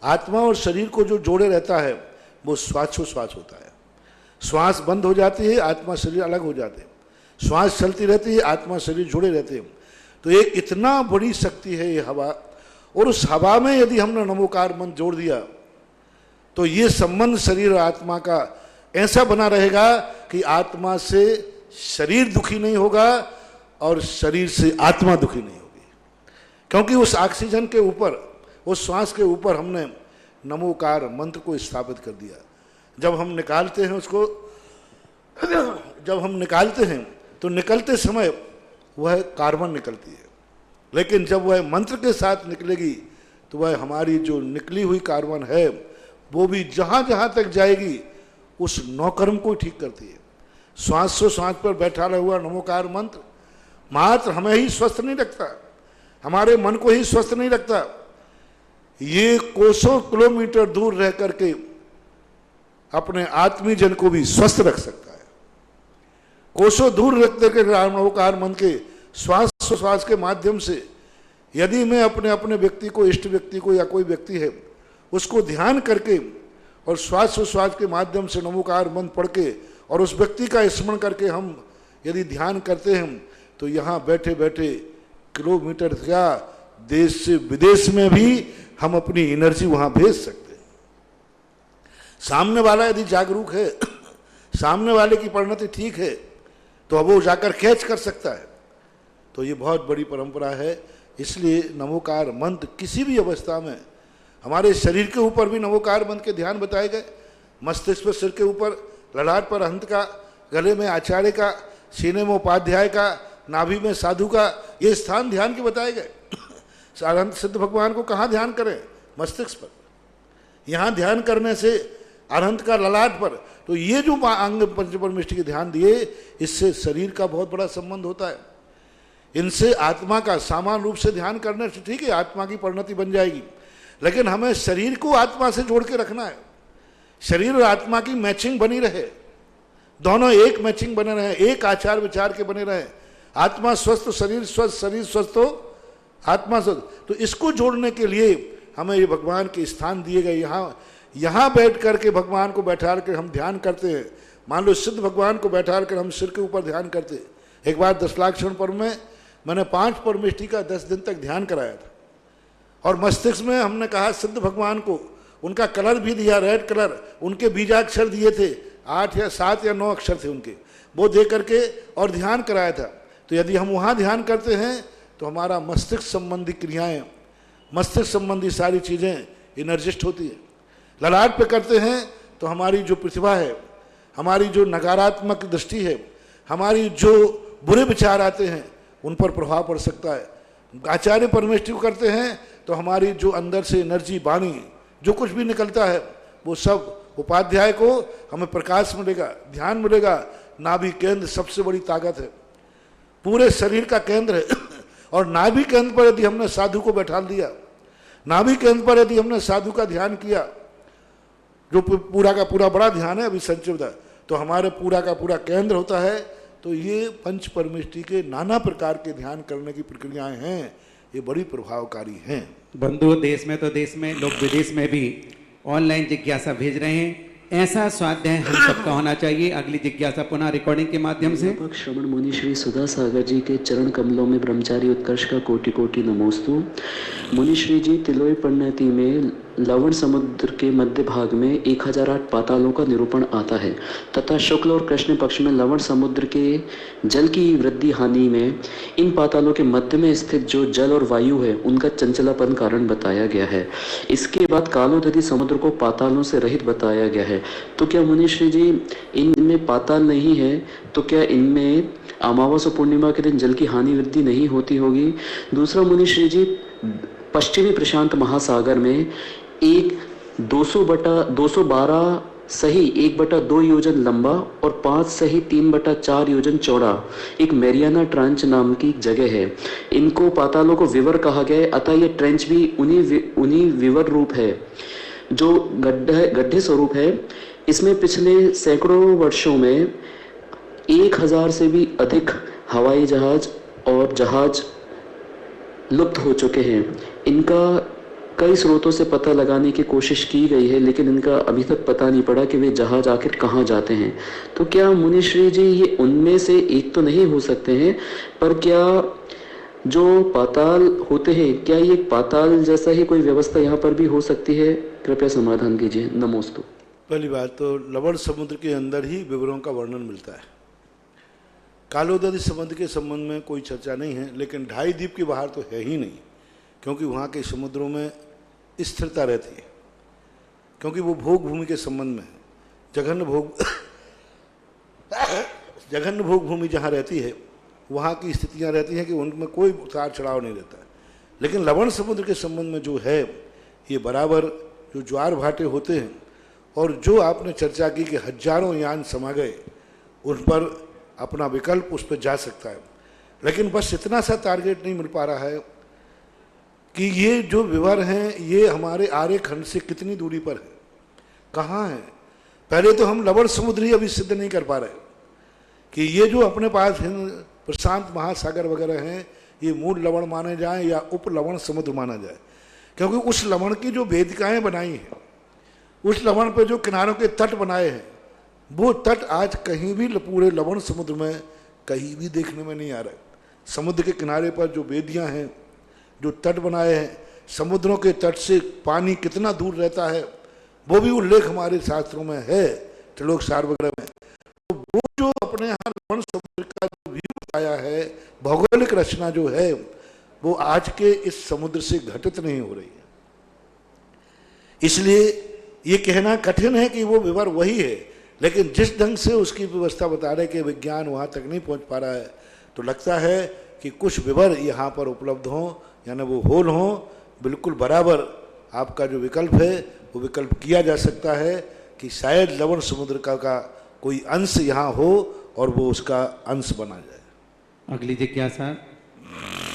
आत्मा और शरीर को जो जोड़े रहता है वो श्वासोच्छ्वास होता है। श्वास बंद हो जाती है, आत्मा शरीर अलग हो जाते हैं। श्वास चलती रहती है, आत्मा शरीर जुड़े रहते हैं। तो एक इतना बड़ी शक्ति है ये हवा, और उस हवा में यदि हमने नमोकार मंत्र जोड़ दिया तो ये संबंध शरीर और आत्मा का ऐसा बना रहेगा कि आत्मा से शरीर दुखी नहीं होगा और शरीर से आत्मा दुखी नहीं होगी, क्योंकि उस ऑक्सीजन के ऊपर, उस श्वास के ऊपर हमने नमोकार मंत्र को स्थापित कर दिया। जब हम निकालते हैं उसको, जब हम निकालते हैं तो निकलते समय वह कार्बन निकलती है, लेकिन जब वह मंत्र के साथ निकलेगी तो वह हमारी जो निकली हुई कार्बन है वो भी जहाँ जहाँ तक जाएगी उस नौकर्म को ठीक करती है। श्वास पर बैठा हुआ नमोकार मंत्र मात्र हमें ही स्वस्थ नहीं रखता, हमारे मन को ही स्वस्थ नहीं रखता, ये कोसों किलोमीटर दूर रह करके अपने आत्मीय जन को भी स्वस्थ रख सकता है। कोसों दूर रख करके नमोकार मंत्र के श्वास के माध्यम से यदि मैं अपने अपने व्यक्ति को, इष्ट व्यक्ति को या कोई व्यक्ति है उसको ध्यान करके और श्वास के माध्यम से नमोकार मंत्र पढ़ के और उस व्यक्ति का स्मरण करके हम यदि ध्यान करते हैं तो यहाँ बैठे बैठे किलोमीटर या देश से विदेश में भी हम अपनी एनर्जी वहाँ भेज सकते हैं। सामने वाला यदि जागरूक है, सामने वाले की परिणति ठीक है, तो अब वो जाकर कैच कर सकता है। तो ये बहुत बड़ी परंपरा है। इसलिए नमोकार मंत्र किसी भी अवस्था में, हमारे शरीर के ऊपर भी नमोकार मंत्र के ध्यान बताए गए। मस्तिष्क पर, सिर के ऊपर, ललाट पर अहंत का, गले में आचार्य का, सीने में उपाध्याय का, नाभि में साधु का, ये स्थान ध्यान के बताए गए। अनंत सिद्ध भगवान को कहाँ ध्यान करें? मस्तिष्क पर। यहाँ ध्यान करने से अनंत का ललाट पर, तो ये जो अंग पंचपरमेष्टि के ध्यान दिए, इससे शरीर का बहुत बड़ा संबंध होता है। इनसे आत्मा का सामान्य रूप से ध्यान करने से ठीक है, आत्मा की परिणति बन जाएगी, लेकिन हमें शरीर को आत्मा से जोड़ के रखना है। शरीर और आत्मा की मैचिंग बनी रहे, दोनों एक मैचिंग बने रहे, एक आचार विचार के बने रहे। आत्मा स्वस्थ, शरीर स्वस्थ, शरीर स्वस्थ हो आत्मा स्वस्थ। तो इसको जोड़ने के लिए हमें ये भगवान के स्थान दिए गए। यहाँ बैठ करके भगवान को बैठा कर हम ध्यान करते हैं। मान लो सिद्ध भगवान को बैठा कर हम सिर के ऊपर ध्यान करते। एक बार 10 लाख क्षण पर्व में मैंने 5 परमेष्टि का 10 दिन तक ध्यान कराया था, और मस्तिष्क में हमने कहा सिद्ध भगवान को, उनका कलर भी दिया, रेड कलर, उनके बीजाक्षर दिए थे, 8 या 7 या 9 अक्षर थे उनके, वो दे करके और ध्यान कराया था। तो यदि हम वहाँ ध्यान करते हैं तो हमारा मस्तिष्क संबंधी क्रियाएं, मस्तिष्क संबंधी सारी चीज़ें एनर्जिस्ट होती है। ललाट पे करते हैं तो हमारी जो प्रतिभा है, हमारी जो नकारात्मक दृष्टि है, हमारी जो बुरे विचार आते हैं, उन पर प्रभाव पड़ सकता है। आचार्य परमेष्टि को करते हैं तो हमारी जो अंदर से एनर्जी, वाणी, जो कुछ भी निकलता है वो सब उपाध्याय को हमें प्रकाश मिलेगा, ध्यान मिलेगा। नाभि केंद्र सबसे बड़ी ताकत है, पूरे शरीर का केंद्र है। और नाभि केंद्र पर यदि हमने साधु को बैठा दिया, नाभि केंद्र पर यदि हमने साधु का ध्यान किया, जो पूरा का पूरा बड़ा ध्यान है अभी संचित, तो हमारे पूरा का पूरा केंद्र होता है। तो ये पंच परमेष्टि के नाना प्रकार के ध्यान करने की प्रक्रियाएं हैं, ये बड़ी प्रभावकारी हैं।
बंधु, देश में तो देश में, लोग विदेश में भी ऑनलाइन जिज्ञासा भेज रहे हैं। ऐसा स्वाध्याय हम सबका होना चाहिए। अगली जिज्ञासा पुनः रिकॉर्डिंग के माध्यम से।
श्रवण मुनि श्री सुधा सागर जी के चरण कमलों में ब्रह्मचारी उत्कर्ष का कोटि कोटि नमोस्तु। मुनि श्री जी तिलोई परिणति में लवण समुद्र के मध्य भाग में 1008 पातालों का निरूपण आता है तथा शुक्ल और कृष्ण पक्ष में लवण समुद्र के जल की वृद्धि हानि में इन पातालों के मध्य में स्थित जो जल और वायु है उनका चंचलापन कारण बताया गया है। इसके बाद कालोदधि समुद्र को पातालों से रहित बताया गया है। तो क्या मुनि श्री जी इनमें पाताल नहीं है, तो क्या इनमें अमावस और पूर्णिमा के दिन जल की हानि वृद्धि नहीं होती होगी? दूसरा मुनि श्री जी, पश्चिमी प्रशांत महासागर में एक 212 सही 1/2 योजन लंबा और 5 सही 3/4 योजन चौड़ा एक मैरियाना ट्रेंच नाम की जगह है। इनको पातालों को विवर कहा गया है, अतः ये ट्रेंच भी उन्हीं विवर रूप है जो गड्ढे स्वरूप है। इसमें पिछले सैकड़ों वर्षों में 1000 से भी अधिक हवाई जहाज और जहाज लुप्त हो चुके हैं। इनका कई स्रोतों से पता लगाने की कोशिश की गई है, लेकिन इनका अभी तक पता नहीं पड़ा कि वे जहाज आखिर कहाँ जाते हैं। तो क्या मुनिश्री जी ये उनमें से एक तो नहीं हो सकते हैं, पर क्या जो पाताल होते हैं, क्या ये पाताल जैसा ही कोई व्यवस्था यहाँ पर भी हो सकती है? कृपया समाधान कीजिए। नमोस्तु।
पहली बात तो लवण समुद्र के अंदर ही विवरों का वर्णन मिलता है। कालोदरी समुद्र के संबंध में कोई चर्चा नहीं है, लेकिन ढाई द्वीप के बाहर तो है ही नहीं, क्योंकि वहाँ के समुद्रों में स्थिरता रहती है, क्योंकि वो भोग भूमि के संबंध में है। जघन्य भोग भूमि जहाँ रहती है वहाँ की स्थितियाँ रहती हैं कि उनमें कोई उतार चढ़ाव नहीं रहता है। लेकिन लवण समुद्र के संबंध में जो है, ये बराबर जो ज्वार भाटे होते हैं, और जो आपने चर्चा की कि हजारों यान समा गए, उन पर अपना विकल्प उस पर जा सकता है। लेकिन बस इतना सा टारगेट नहीं मिल पा रहा है कि ये जो विवर हैं ये हमारे आर्यखंड से कितनी दूरी पर है, कहाँ है। पहले तो हम लवण समुद्र ही अभी सिद्ध नहीं कर पा रहे कि ये जो अपने पास हिंद प्रशांत महासागर वगैरह हैं, ये मूल लवण माने जाएं या उप लवण समुद्र माना जाए, क्योंकि उस लवण की जो वेदिकाएं बनाई हैं, उस लवण पे जो किनारों के तट बनाए हैं, वो तट आज कहीं भी पूरे लवण समुद्र में कहीं भी देखने में नहीं आ रहा है। समुद्र के किनारे पर जो वेदियां हैं, जो तट बनाए हैं, समुद्रों के तट से पानी कितना दूर रहता है, वो भी उल्लेख हमारे शास्त्रों में है, त्रिलोक सार वगैरह में। तो वो जो अपने यहाँ लवण समुद्र का जो व्यू आया है, भौगोलिक रचना जो है, वो आज के इस समुद्र से घटित नहीं हो रही है। इसलिए ये कहना कठिन है कि वो विवर वही है, लेकिन जिस ढंग से उसकी व्यवस्था बता रहे कि विज्ञान वहाँ तक नहीं पहुँच पा रहा है, तो लगता है कि कुछ विवर यहाँ पर उपलब्ध हों, यानी वो होल हों। बिल्कुल बराबर आपका जो विकल्प है वो विकल्प किया जा सकता है कि शायद लवण समुद्र का कोई अंश यहाँ हो और वो उसका अंश बना जाए।
अगली जिज्ञासा।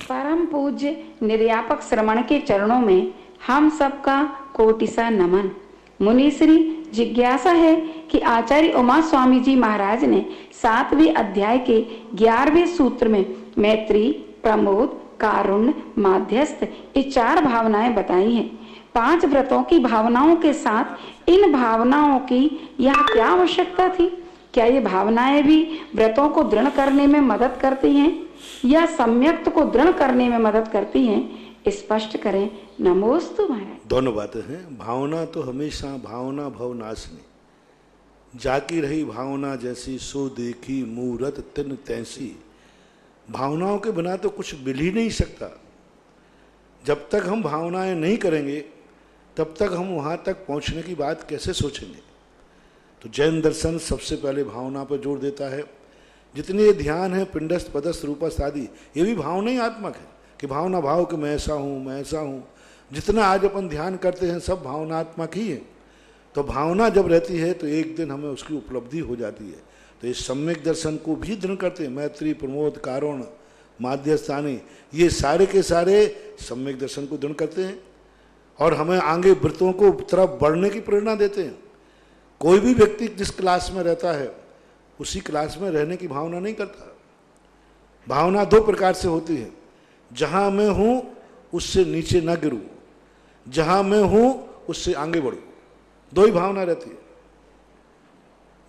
परम पूज्य निर्यापक श्रमण के चरणों में हम सबका कोटिसा नमन। मुनिश्री जिज्ञासा है कि आचार्य उमा स्वामी जी महाराज ने 7वें अध्याय के 11वें सूत्र में मैत्री, प्रमोद, कारुण्य, माध्यस्थ ये 4 भावनाएं बताई हैं। 5 व्रतों की भावनाओं के साथ इन भावनाओं की यहाँ क्या आवश्यकता थी? क्या ये भावनाएं भी व्रतों को दृढ़ करने में मदद करती हैं या सम्यक्त को दृढ़ करने में मदद करती हैं? स्पष्ट करें। नमोस्तु महाराज।
दोनों बातें हैं। भावना तो हमेशा भावना भव नाशनी, जाकी रही भावना जैसी, सो देखी मूरत तिन तैसी। भावनाओं के बिना तो कुछ मिल ही नहीं सकता। जब तक हम भावनाएं नहीं करेंगे तब तक हम वहाँ तक पहुँचने की बात कैसे सोचेंगे। तो जैन दर्शन सबसे पहले भावना पर जोर देता है। जितने ये ध्यान है पिंडस्थ पदस्थ रूपस्थ आदि, ये भी भावना ही आत्मक है कि भावना भाव कि मैं ऐसा हूँ, मैं ऐसा हूँ। जितना आज अपन ध्यान करते हैं सब भावनात्मक ही है। तो भावना जब रहती है तो एक दिन हमें उसकी उपलब्धि हो जाती है। तो इस सम्यक दर्शन को भी दृढ़ करते हैं। मैत्री, प्रमोद, कारुण्य, माध्यस्थानी, ये सारे के सारे सम्यक दर्शन को दृढ़ करते हैं और हमें आगे व्रतों को तरफ बढ़ने की प्रेरणा देते हैं। कोई भी व्यक्ति जिस क्लास में रहता है उसी क्लास में रहने की भावना नहीं करता। भावना 2 प्रकार से होती है। जहाँ मैं हूँ उससे नीचे न गिरूँ, जहाँ मैं हूँ उससे आगे बढ़ूँ। 2 ही भावना रहती है।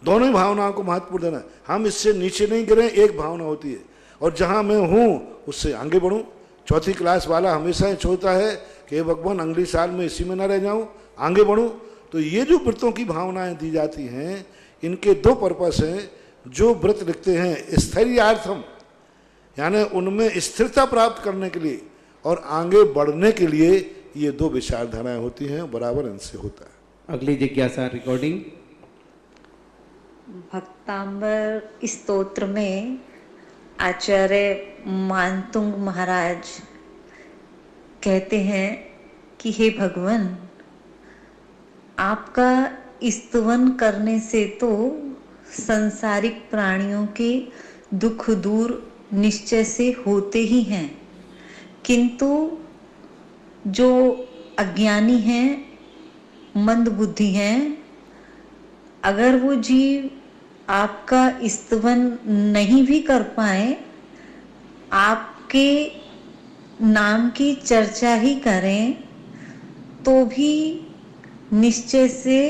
दोनों ही भावनाओं को महत्वपूर्ण देना है। हम इससे नीचे नहीं गिरें, एक भावना होती है, और जहाँ मैं हूँ उससे आगे बढ़ूँ। 4थी क्लास वाला हमेशा ही सोचता है कि भगवान अगली साल में इसी में न रह जाऊँ, आगे बढ़ूँ। तो ये जो व्रतों की भावनाएं दी जाती हैं, इनके 2 पर्पस हैं। जो व्रत लिखते हैं स्थैर्यार्थम, यानी उनमें स्थिरता प्राप्त करने के लिए और आगे बढ़ने के लिए, ये 2 विचारधाराएं होती हैं। बराबर इनसे होता है।
अगली जिज्ञासा रिकॉर्डिंग।
भक्तांबर स्तोत्र में आचार्य मानतुंग महाराज कहते हैं कि हे भगवान, आपका स्तवन करने से तो संसारिक प्राणियों के दुख दूर निश्चय से होते ही हैं, किंतु जो अज्ञानी हैं, मंद बुद्धि हैं, अगर वो जीव आपका स्तवन नहीं भी कर पाए, आपके नाम की चर्चा ही करें, तो भी निश्चय से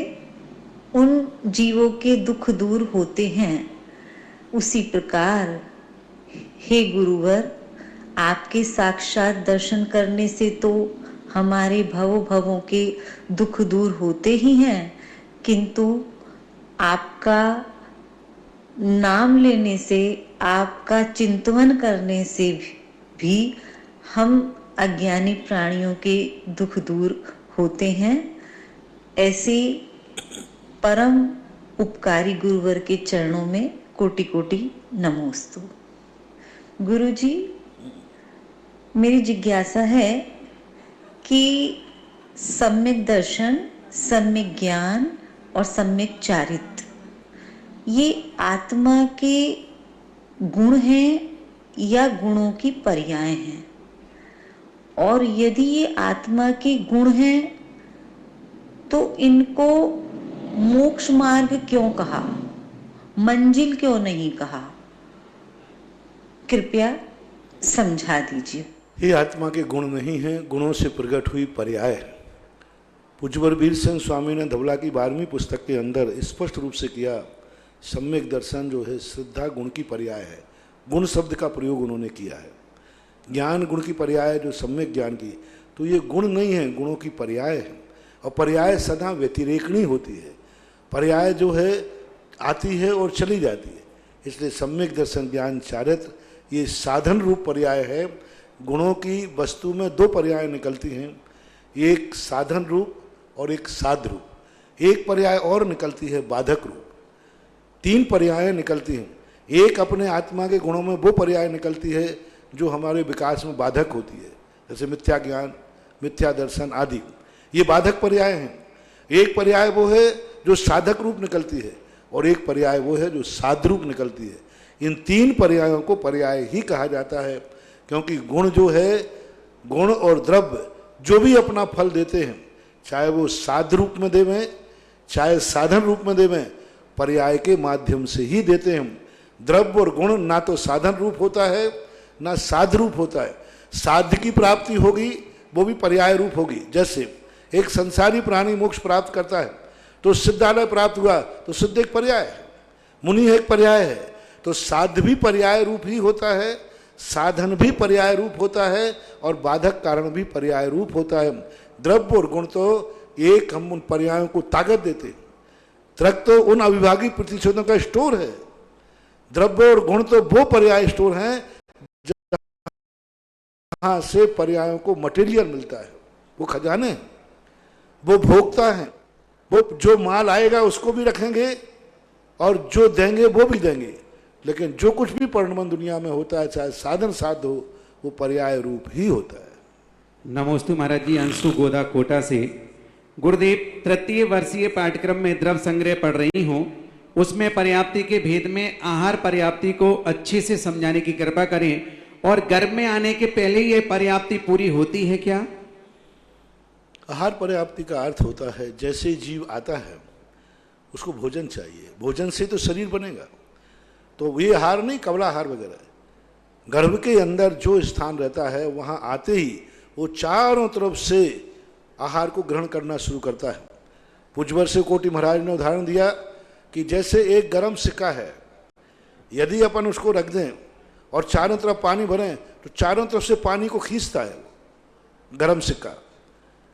उन जीवों के दुख दूर होते हैं। उसी प्रकार हे गुरुवर, आपके साक्षात दर्शन करने से तो हमारे भवों के दुख दूर होते ही हैं, किंतु आपका नाम लेने से, आपका चिंतन करने से भी हम अज्ञानी प्राणियों के दुख दूर होते हैं। ऐसे परम उपकारी गुरुवर के चरणों में कोटि कोटि नमोस्तु। गुरु जी, मेरी जिज्ञासा है कि सम्यक दर्शन, सम्यक ज्ञान और सम्यक चारित्र, ये आत्मा के गुण हैं या गुणों की पर्याय हैं? और यदि ये आत्मा के गुण हैं तो इनको मोक्ष मार्ग क्यों कहा, मंजिल क्यों नहीं कहा? कृपया समझा दीजिए।
ये आत्मा के गुण नहीं हैं, गुणों से प्रकट हुई पर्याय है। पूज्यवर वीर सिंह स्वामी ने धवला की 12वीं पुस्तक के अंदर स्पष्ट रूप से किया, सम्यक दर्शन जो है श्रद्धा गुण की पर्याय है। गुण शब्द का प्रयोग उन्होंने किया है। ज्ञान गुण की पर्याय जो सम्यक ज्ञान की, तो ये गुण नहीं है, गुणों की पर्याय है। और पर्याय सदा व्यतिरेकणी होती है। पर्याय जो है आती है और चली जाती है। इसलिए सम्यक दर्शन ज्ञान चारित्र ये साधन रूप पर्याय है। गुणों की वस्तु में 2 पर्याय निकलती हैं, एक साधन रूप और एक साध रूप। एक पर्याय और निकलती है बाधक रूप। 3 पर्याय निकलती हैं। एक अपने आत्मा के गुणों में वो पर्याय निकलती है जो हमारे विकास में बाधक होती है, जैसे मिथ्या ज्ञान, मिथ्या दर्शन आदि, ये बाधक पर्याय हैं। एक पर्याय वो है जो साधक रूप निकलती है और एक पर्याय वो है जो साध रूप निकलती है। इन 3 पर्यायों को पर्याय ही कहा जाता है, क्योंकि गुण जो है, गुण और द्रव्य जो भी अपना फल देते हैं, चाहे वो साध रूप में देवें चाहे साधन रूप में देवें, पर्याय के माध्यम से ही देते हैं। द्रव्य और गुण ना तो साधन रूप होता है ना साध रूप होता है। साध की प्राप्ति होगी वो भी पर्याय रूप होगी। जैसे एक संसारी प्राणी मोक्ष प्राप्त करता है तो सिद्धालय प्राप्त हुआ तो सिद्ध एक पर्याय है, मुनि एक पर्याय है। तो साध भी पर्याय रूप ही होता है, साधन भी पर्याय रूप होता है और बाधक कारण भी पर्याय रूप होता है। द्रव्य और गुण तो एक हम उन पर्यायों को ताकत देते हैं। द्रव्य तो उन अविभागी प्रतिशोधों का स्टोर है। द्रव्य और गुण तो वो पर्याय स्टोर हैं जहां से पर्यायों को मटेरियल मिलता है। वो खजाने हैं, वो भोक्ता हैं। वो जो माल आएगा उसको भी रखेंगे और जो देंगे वो भी देंगे। लेकिन जो कुछ भी परिणमन दुनिया में होता है, चाहे साधन साध हो, वो पर्याय रूप ही होता है।
नमोस्तु महाराज जी। अंशु गोदा कोटा से। गुरुदेव, 3य वर्षीय पाठ्यक्रम में द्रव्य संग्रह पढ़ रही हूँ, उसमें पर्याप्ति के भेद में आहार पर्याप्ति को अच्छे से समझाने की कृपा करें। और गर्भ में आने के पहले ये पर्याप्ति पूरी होती है क्या?
आहार पर्याप्ति का अर्थ होता है जैसे जीव आता है उसको भोजन चाहिए, भोजन से तो शरीर बनेगा। तो ये आहार नहीं, कवला आहार वगैरह है। गर्भ के अंदर जो स्थान रहता है वहाँ आते ही वो चारों तरफ से आहार को ग्रहण करना शुरू करता है। पूज्यवर से कोटि महाराज ने उदाहरण दिया कि जैसे एक गर्म सिक्का है, यदि अपन उसको रख दें और चारों तरफ पानी भरें तो चारों तरफ से पानी को खींचता है गर्म सिक्का,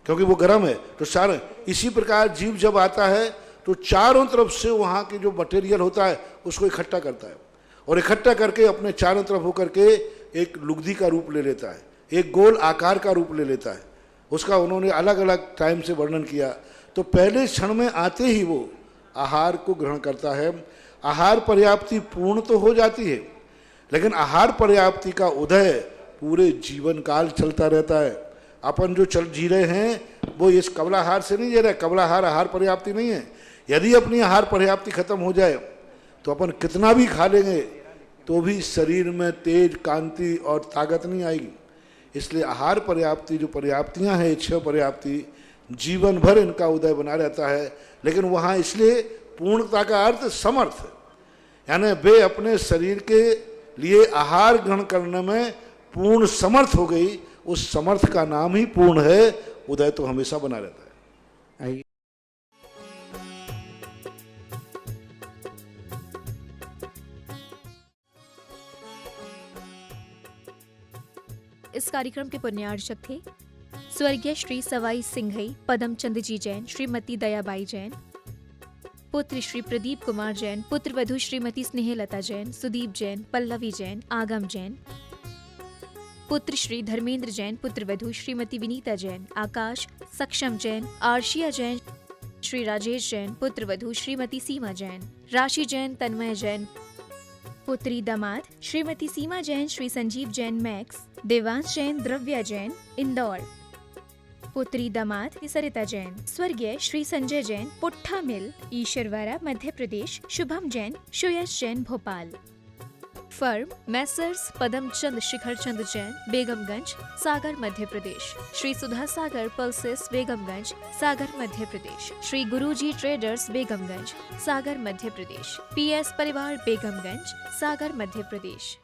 क्योंकि वो गर्म है। तो चारों, इसी प्रकार जीव जब आता है तो चारों तरफ से वहाँ की जो मटेरियल होता है उसको इकट्ठा करता है और इकट्ठा करके अपने चारों तरफ होकर के एक लुगदी का रूप ले लेता है, एक गोल आकार का रूप ले लेता है। उसका उन्होंने अलग अलग टाइम से वर्णन किया। तो पहले क्षण में आते ही वो आहार को ग्रहण करता है। आहार पर्याप्ति पूर्ण तो हो जाती है, लेकिन आहार पर्याप्ति का उदय पूरे जीवन काल चलता रहता है। अपन जो जी रहे हैं वो इस कवलाहार से नहीं जी रहे। कवलाहार आहार पर्याप्ति नहीं है। यदि अपनी आहार पर्याप्ति खत्म हो जाए तो अपन कितना भी खा लेंगे तो भी शरीर में तेज, कांति और ताकत नहीं आएगी। इसलिए आहार पर्याप्ति जो पर्याप्तियां हैं, 6 पर्याप्ति, जीवन भर इनका उदय बना रहता है। लेकिन वहाँ इसलिए पूर्णता का अर्थ समर्थ, यानी वे अपने शरीर के लिए आहार ग्रहण करने में पूर्ण समर्थ हो गई। उस समर्थ का नाम ही पूर्ण है उदय तो हमेशा बना रहता है।
आइए
इस कार्यक्रम के पुण्यार्चक थे स्वर्गीय श्री सवाई सिंघई पदमचंद जी जैन, श्रीमती दयाबाई जैन, पुत्र श्री प्रदीप कुमार जैन, पुत्र वधू श्रीमती स्नेहलता जैन, सुदीप जैन, पल्लवी जैन, आगम जैन, पुत्र श्री धर्मेंद्र जैन, पुत्र वधू श्रीमती विनीता जैन, आकाश सक्षम जैन, आर्शिया जैन, श्री राजेश जैन, पुत्र वधू श्रीमती सीमा जैन, राशि जैन, तन्मय जैन, पुत्री दामाद श्रीमती सीमा जैन, श्री संजीव जैन मैक्स, देवांश जैन, द्रव्या जैन, इंदौर, पुत्री दामाद सरिता जैन, स्वर्गीय श्री संजय जैन, पुट्ठा मिल, ईश्वरवाड़ा, मध्य प्रदेश, शुभम जैन, सुयश जैन, भोपाल। फर्म मैसर्स पदमचंद शिखरचंद जैन, बेगमगंज, सागर, मध्य प्रदेश। श्री सुधा सागर पल्सेस, बेगमगंज, सागर, मध्य प्रदेश। श्री गुरुजी ट्रेडर्स, बेगमगंज, सागर, मध्य प्रदेश। PS परिवार, बेगमगंज, सागर, मध्य प्रदेश।